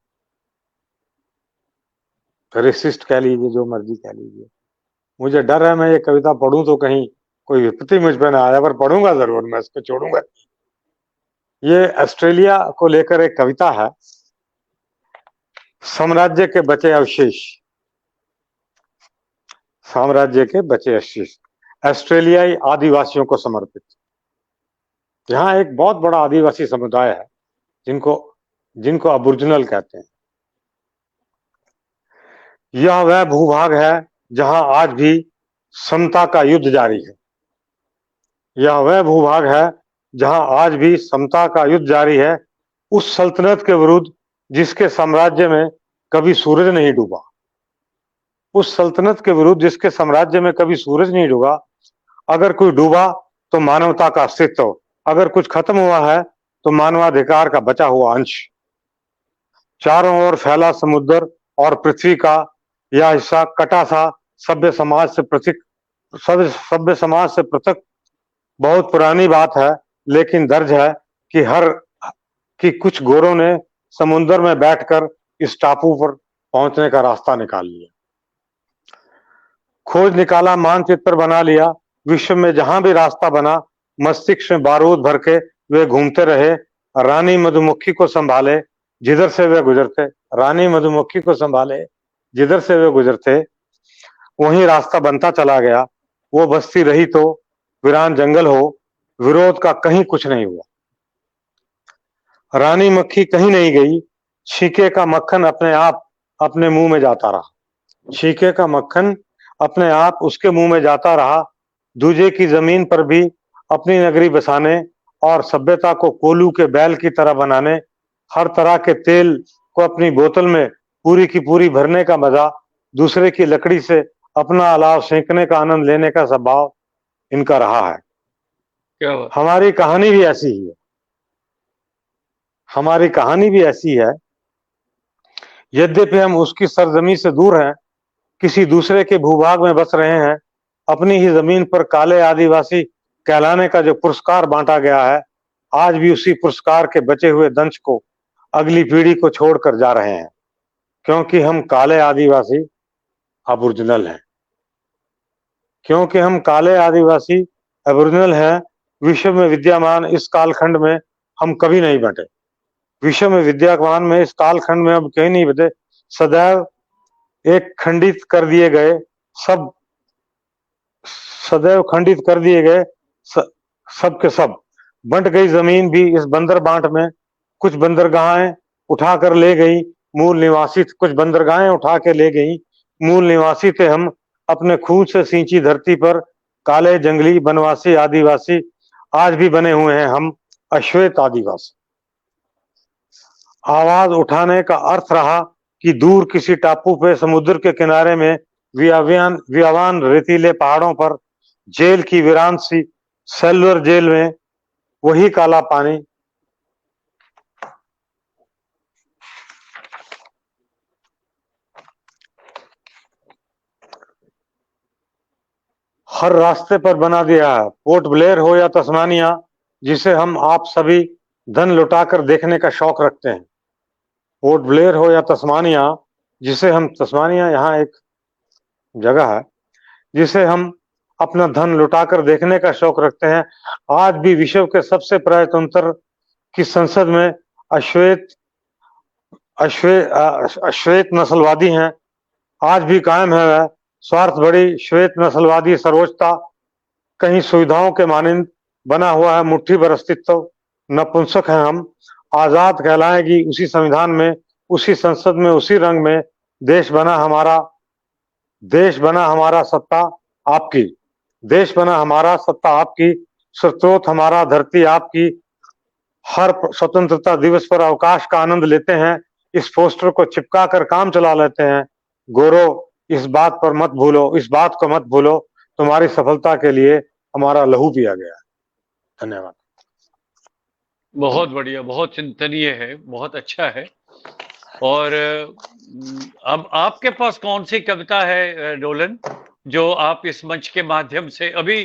रेसिस्ट कह लीजिए, जो मर्जी कह लीजिए। मुझे डर है मैं ये कविता पढ़ूं तो कहीं कोई विपत्ति मुझ पर ना आया, पर पढ़ूंगा जरूर, मैं इसको छोड़ूंगा। ये ऑस्ट्रेलिया को लेकर एक कविता है, साम्राज्य के बचे अवशेष, साम्राज्य के बचे अवशेष, ऑस्ट्रेलियाई आदिवासियों को समर्पित। यहाँ एक बहुत बड़ा आदिवासी समुदाय है जिनको अबोरिजिनल कहते हैं। यह वह भूभाग है जहां आज भी समता का युद्ध जारी है। यह वह भूभाग है जहां आज भी समता का युद्ध जारी है, उस सल्तनत के विरुद्ध जिसके साम्राज्य में कभी सूरज नहीं डूबा, उस सल्तनत के विरुद्ध जिसके साम्राज्य में कभी सूरज नहीं डूबा। अगर कोई डूबा तो मानवता का अस्तित्व, अगर कुछ खत्म हुआ है तो मानवाधिकार का बचा हुआ अंश। चारों ओर फैला समुद्र और पृथ्वी का यह हिस्सा कटा सा सभ्य समाज से पृथक बहुत पुरानी बात है, लेकिन दर्ज है कि कुछ गोरों ने समुद्र में बैठकर इस टापू पर पहुंचने का रास्ता निकाल लिया, खोज निकाला, मानचित्र बना लिया। विश्व में जहां भी रास्ता बना, मस्तिष्क में बारूद भर के वे घूमते रहे, रानी मधुमक्खी को संभाले जिधर से वे गुजरते, रानी मधुमक्खी को संभाले जिधर से वे गुजरते, वहीं रास्ता बनता चला गया। वो बस्ती रही तो वीरान जंगल हो, विरोध का कहीं कुछ नहीं हुआ। रानी मक्खी कहीं नहीं गई, छीके का मक्खन अपने आप अपने मुंह में जाता रहा, छीके का मक्खन अपने आप उसके मुंह में जाता रहा। दूजे की जमीन पर भी अपनी नगरी बसाने और सभ्यता को कोल्हू के बैल की तरह बनाने, हर तरह के तेल को अपनी बोतल में पूरी की पूरी भरने का मजा, दूसरे की लकड़ी से अपना अलाव सेंकने का आनंद लेने का स्वभाव इनका रहा है। हमारी कहानी भी ऐसी ही है, हमारी कहानी भी ऐसी है। यद्यपि हम उसकी सरजमी से दूर हैं, किसी दूसरे के भूभाग में बस रहे हैं, अपनी ही जमीन पर काले आदिवासी कहलाने का जो पुरस्कार बांटा गया है, आज भी उसी पुरस्कार के बचे हुए दंश को अगली पीढ़ी को छोड़कर जा रहे हैं, क्योंकि हम काले आदिवासी अबोरिजिनल हैं, क्योंकि हम काले आदिवासी अबोरिजिनल हैं। विश्व में विद्यमान इस कालखंड में हम कभी नहीं बटे, विश्व में विद्यमान में इस कालखंड में अब कहीं नहीं बटे। सदैव एक खंडित कर दिए गए सदैव खंडित कर दिए गए सब के सब। बंट गई जमीन भी इस बंदर बांट में, कुछ बंदरगाहें उठा कर ले गई मूल निवासी, कुछ बंदरगाहें उठा के ले गई मूल निवासी थे हम। अपने खून से सींची धरती पर काले जंगली बनवासी आदिवासी आज भी बने हुए हैं हम अश्वेत आदिवासी। आवाज उठाने का अर्थ रहा कि दूर किसी टापू पे समुद्र के किनारे में वियावान रेतीले पहाड़ों पर जेल की वीरान सी सेल्वर जेल में वही काला पानी। हर रास्ते पर बना दिया है। पोर्ट ब्लेयर हो या तस्मानिया, जिसे हम आप सभी धन लुटाकर देखने का शौक रखते हैं। पोर्ट ब्लेयर हो या तस्मानिया, जिसे हम तस्मानिया यहाँ एक जगह है जिसे हम अपना धन लुटाकर देखने का शौक रखते हैं। आज भी विश्व के सबसे प्रजातंत्र की संसद में अश्वेत नस्लवादी हैं। आज भी कायम है वह स्वार्थ बड़ी श्वेत नस्लवादी सर्वोच्चता। कहीं सुविधाओं के मानिंद बना हुआ है मुट्ठी भर अस्तित्व। नपुंसक हैं हम, आजाद कहलाएगी उसी संविधान में, उसी संसद में, उसी रंग में। देश बना हमारा सत्ता आपकी, देश बना हमारा सत्ता आपकी, स्रोत हमारा धरती आपकी। हर स्वतंत्रता दिवस पर अवकाश का आनंद लेते हैं, इस पोस्टर को चिपका कर काम चला लेते हैं। गोरो इस बात को मत भूलो, तुम्हारी सफलता के लिए हमारा लहू पिया गया। धन्यवाद। बहुत बढ़िया, बहुत चिंतनीय है, बहुत अच्छा है। और अब आपके पास कौन सी कविता है डोलन, जो आप इस मंच के माध्यम से, अभी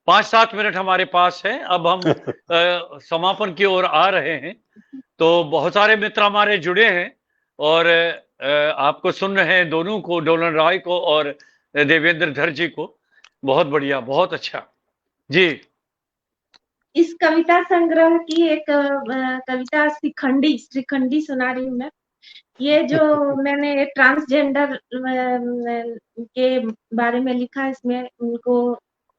5-7 मिनट हमारे पास है, अब हम समापन की ओर आ रहे हैं, तो बहुत सारे मित्र हमारे जुड़े हैं और आपको सुन रहे हैं, दोनों को, डोलन रॉय को और देवेंद्र धर जी को। बहुत बढ़िया, बहुत अच्छा जी। इस कविता संग्रह की एक कविता श्रीखंडी सुना रही हूँ मैं। ये जो मैंने ट्रांसजेंडर के बारे में लिखा, इसमें उनको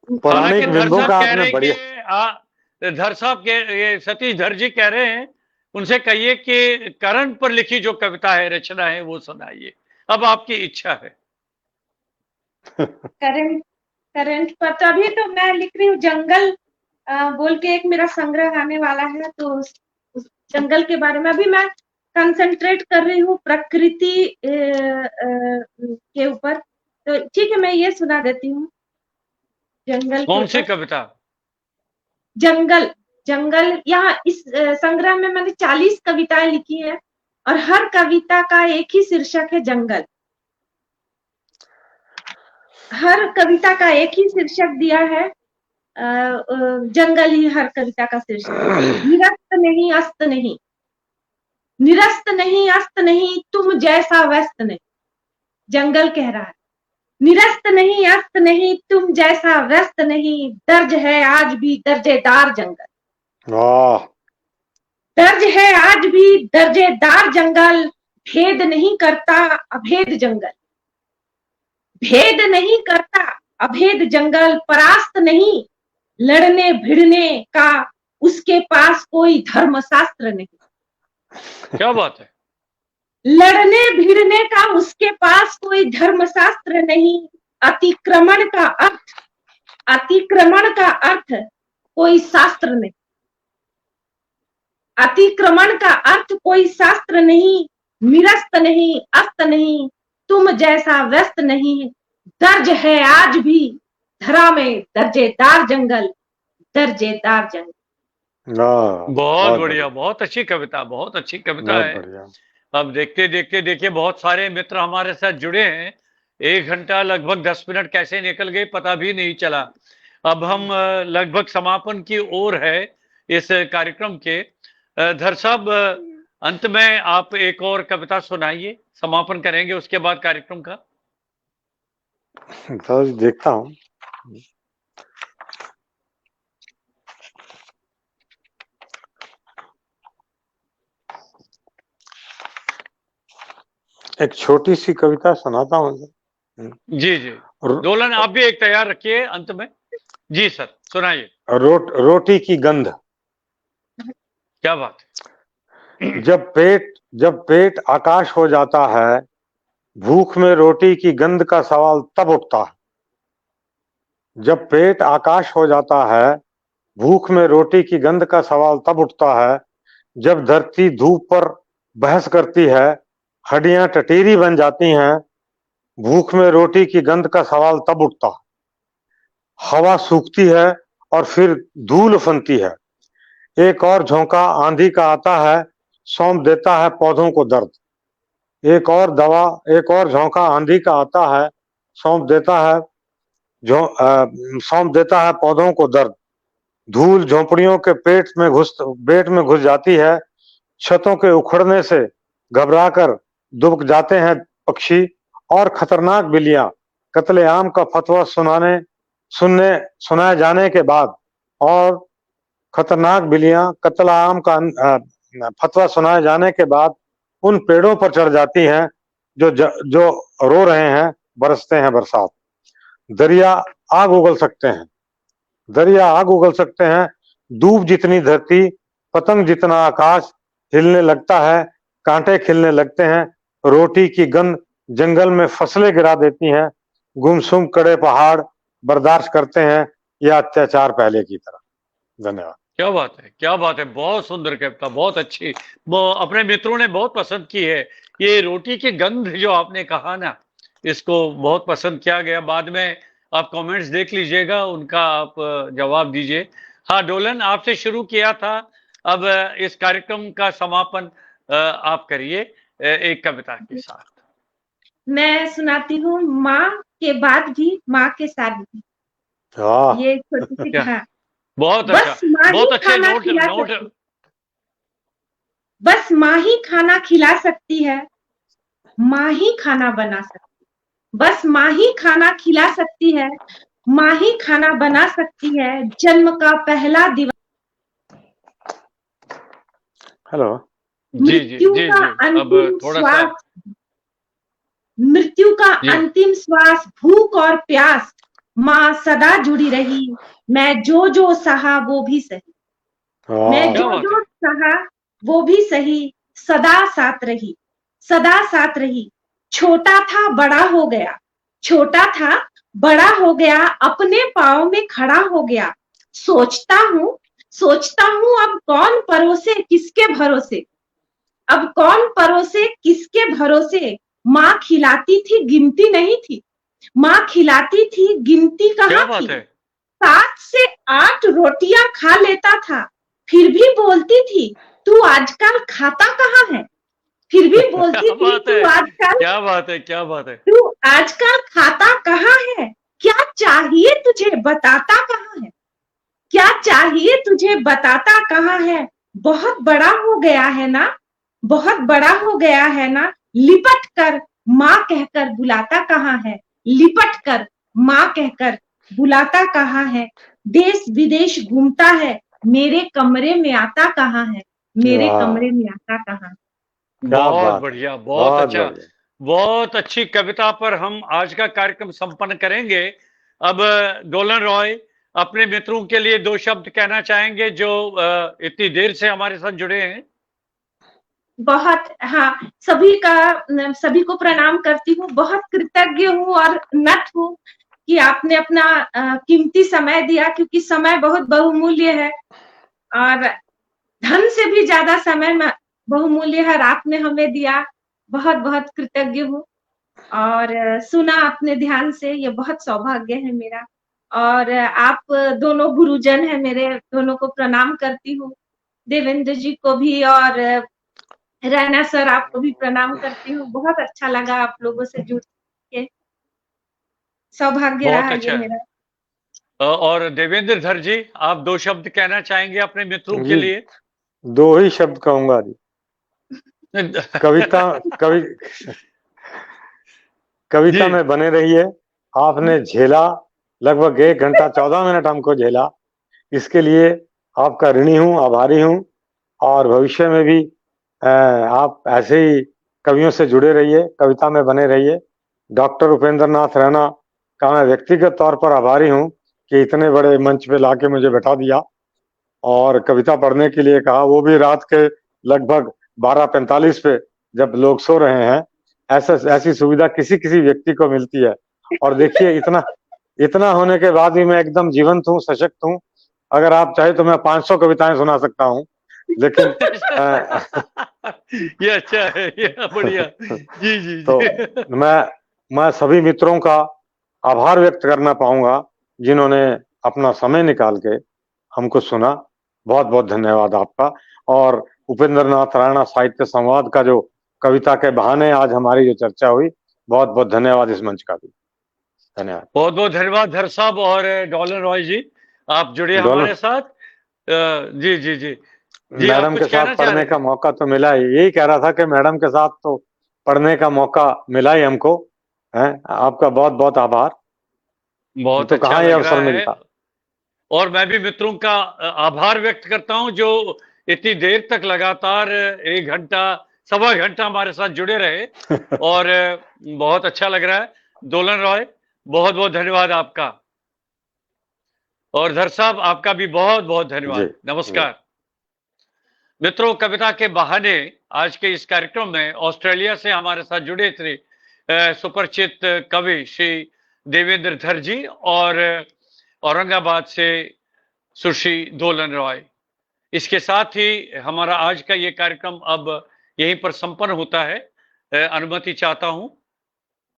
पौराणिक बिंदुओं का आपने बढ़िया। धर साहब के, ये सतीश धर जी कह रहे हैं, उनसे कहिए कि करंट पर लिखी जो कविता है, रचना है, वो सुनाइए। अब आपकी इच्छा है। करंट पर तो अभी तो मैं लिख रही हूँ जंगल बोल के, एक मेरा संग्रह आने वाला है, तो उस जंगल के बारे में अभी मैं कंसंट्रेट कर रही हूँ, प्रकृति के ऊपर। तो ठीक है, मैं ये सुना देती हूँ। जंगल, कौन सी कविता? जंगल। यहाँ इस संग्रह में मैंने 40 कविताएं लिखी है और हर कविता का एक ही शीर्षक है, जंगल। हर कविता का एक ही शीर्षक दिया है, जंगल ही हर कविता का शीर्षक। निरस्त नहीं अस्त नहीं, निरस्त नहीं अस्त नहीं, तुम जैसा व्यस्त नहीं। जंगल कह रहा है, निरस्त नहीं अस्त नहीं, तुम जैसा व्यस्त नहीं। दर्ज है आज भी दर्जेदार जंगल, दर्ज है आज भी दर्जेदार जंगल। भेद नहीं करता अभेद जंगल, भेद नहीं करता अभेद जंगल। परास्त नहीं लड़ने भिड़ने का उसके पास कोई धर्मशास्त्र नहीं। क्या बात है। लड़ने भिड़ने का उसके पास कोई धर्मशास्त्र नहीं। अतिक्रमण का अर्थ कोई शास्त्र नहीं। अतिक्रमण का अर्थ कोई शास्त्र नहीं। निरस्त नहीं अस्त नहीं, तुम जैसा व्यस्त नहीं। दर्ज है आज भी धरा में दर्जेदार जंगल, दर्जेदार जंगल। बहुत बढ़िया, बहुत अच्छी कविता, बहुत अच्छी कविता है। अब देखते बहुत सारे मित्र हमारे साथ जुड़े हैं। 1 घंटा लगभग 10 मिनट कैसे निकल गए पता भी नहीं चला। अब हम लगभग समापन की ओर है इस कार्यक्रम के। धर साहब, अंत में आप एक और कविता सुनाइए, समापन करेंगे उसके बाद कार्यक्रम का। तो देखता हूँ। एक छोटी सी कविता सुनाता हूँ। जी जी, डोलन आप भी एक तैयार रखिए अंत में। जी सर, सुनाइए। रोटी की गंध। क्या बात है। जब पेट आकाश हो जाता है, भूख में रोटी की गंध का सवाल तब उठता है। जब पेट आकाश हो जाता है, भूख में रोटी की गंध का सवाल तब उठता है, जब धरती धूप पर बहस करती है, हड्डियां टटीरी बन जाती हैं, भूख में रोटी की गंध का सवाल तब उठता है। हवा सूखती है और फिर धूल उफनती है। एक और झोंका आंधी का आता है, सौंप देता है पौधों को दर्द। एक और झोंका आंधी का आता है, सौंप देता है पौधों को दर्द। धूल झोंपड़ियों के पेट में घुस जाती है। छतों के उखड़ने से घबराकर दुबक जाते हैं पक्षी, और खतरनाक बिल्लियां कत्लेआम का फतवा सुनाए जाने के बाद और खतरनाक बिल्लियां कत्लेआम का फतवा सुनाए जाने के बाद उन पेड़ों पर चढ़ जाती हैं जो रो रहे हैं। बरसते हैं बरसात। दरिया आग उगल सकते हैं। दूब जितनी धरती, पतंग जितना आकाश हिलने लगता है, कांटे खिलने लगते हैं। रोटी की गंध जंगल में फसलें गिरा देती हैं। गुमसुम कड़े पहाड़ बर्दाश्त करते हैं यह अत्याचार पहले की तरह। धन्यवाद। क्या बात है, बहुत सुंदर कविता, बहुत अच्छी। वो अपने मित्रों ने बहुत पसंद की है। ये रोटी की गंध जो आपने कहा ना, इसको बहुत पसंद किया गया। बाद में आप कमेंट्स देख लीजिएगा, उनका आप जवाब दीजिए। हाँ डोलन, आपसे शुरू किया था, अब इस कार्यक्रम का समापन आप करिए एक कविता के साथ। मैं सुनाती हूँ, माँ के बाद भी माँ के साथ भी। ये छोटी सी कहा, बहुत अच्छा, बहुत अच्छे नोट। बस माँ ही खाना खिला सकती है, माँ ही खाना बना सकती है। बस माँ ही खाना खिला सकती है, माँ ही खाना बना सकती है। जन्म का पहला दिवस, हेलो मृत्यु का अंतिम श्वास, भूख और प्यास, माँ सदा जुड़ी रही। मैं जो सहा वो भी सही, मैं जो सहा वो भी सही। सदा साथ रही। छोटा था बड़ा हो गया, छोटा था बड़ा हो गया, अपने पाँव में खड़ा हो गया। सोचता हूँ अब कौन परोसे किसके भरोसे, अब कौन परोसे किसके भरोसे। माँ खिलाती थी गिनती नहीं थी, माँ खिलाती थी गिनती कहाँ थी। 7 से 8 रोटियां खा लेता था, फिर भी बोलती थी तू आजकल खाता कहाँ है। फिर भी बोलती थी तू आजकल, क्या बात है, तू आजकल खाता कहाँ है। क्या चाहिए तुझे बताता कहाँ है, क्या चाहिए तुझे बताता कहाँ है। बहुत बड़ा हो गया है ना, बहुत बड़ा हो गया है ना। लिपट कर माँ कहकर बुलाता कहाँ है, लिपट कर माँ कहकर बुलाता कहाँ है। देश विदेश घूमता है, मेरे कमरे में आता कहाँ है, मेरे कमरे में आता कहाँ है। बहुत बढ़िया, बहुत अच्छा, बहुत अच्छी कविता पर हम आज का कार्यक्रम संपन्न करेंगे। अब डोलन रॉय अपने मित्रों के लिए 2 शब्द कहना चाहेंगे जो इतनी देर से हमारे साथ जुड़े हैं। बहुत, हाँ, सभी को प्रणाम करती हूँ। बहुत कृतज्ञ हूँ और नत हूँ कि आपने अपना कीमती समय दिया, क्योंकि समय बहुत बहुमूल्य है और धन से भी ज्यादा समय बहुमूल्य है। आपने हमें दिया, बहुत बहुत कृतज्ञ हूँ। और सुना आपने ध्यान से, ये बहुत सौभाग्य है मेरा। और आप दोनों गुरुजन है मेरे, दोनों को प्रणाम करती हूँ। देवेंद्र जी को भी और रैना सर आपको भी प्रणाम करती हूँ। बहुत अच्छा लगा आप लोगों से जुड़ के, सौभाग्य रहा ये मेरा। और देवेंद्र धर जी, आप 2 शब्द कहना चाहेंगे अपने मित्रों के लिए? 2 ही शब्द कहूंगा जी। कविता में बने रहिए। आपने झेला, लगभग 1 घंटा 14 मिनट हमको झेला, इसके लिए आपका ऋणी हूँ, आभारी हूँ। और भविष्य में भी आप ऐसे ही कवियों से जुड़े रहिए, कविता में बने रहिए। डॉक्टर उपेंद्र नाथ रैना का मैं व्यक्तिगत तौर पर आभारी हूँ कि इतने बड़े मंच पे लाके मुझे बैठा दिया और कविता पढ़ने के लिए कहा, वो भी रात के लगभग 12:45 पे जब लोग सो रहे हैं। ऐसी सुविधा किसी व्यक्ति को मिलती है। और देखिए इतना होने के बाद भी मैं एकदम जीवंत हूँ, सशक्त हूँ। अगर आप चाहे तो मैं 500 कविताएं सुना सकता हूँ, लेकिन ये अच्छा है, ये बढ़िया। जी जी तो जी। मैं सभी मित्रों का आभार व्यक्त करना पाऊंगा जिन्होंने अपना समय निकाल के हमको सुना। बहुत बहुत धन्यवाद आपका। और उपेंद्र नाथ राणा साहित्य संवाद का जो कविता के बहाने आज हमारी जो चर्चा हुई, बहुत बहुत धन्यवाद इस मंच का भी। धन्यवाद। बहुत बहुत धन्यवाद धर साहब और डॉलन रॉय जी, आप जुड़े डॉलन, हमारे साथ। जी जी जी जी, आप मैडम के कुछ कहना साथ चाह पढ़ने रहे का थे? मौका तो मिला ही, यही कह रहा था कि मैडम के साथ तो पढ़ने का मौका मिला ही हमको है। आपका बहुत बहुत आभार। बहुत तो अच्छा कहाँ ये लग अवसर रहा है। मिलता। और मैं भी मित्रों का आभार व्यक्त करता हूं जो इतनी देर तक लगातार 1 घंटा, 1.25 घंटा हमारे साथ जुड़े रहे। और बहुत अच्छा लग रहा है। दोलन रॉय, बहुत बहुत धन्यवाद आपका। और धर साहब, आपका भी बहुत बहुत जी धन्यवाद। जी। नमस्कार मित्रों, कविता के बहाने आज के इस कार्यक्रम में ऑस्ट्रेलिया से हमारे साथ जुड़े थे सुपरिचित कवि श्री देवेंद्र धर जी, और औरंगाबाद से सुश्री दोलन रॉय। इसके साथ ही हमारा आज का ये कार्यक्रम अब यहीं पर संपन्न होता है। अनुमति चाहता हूं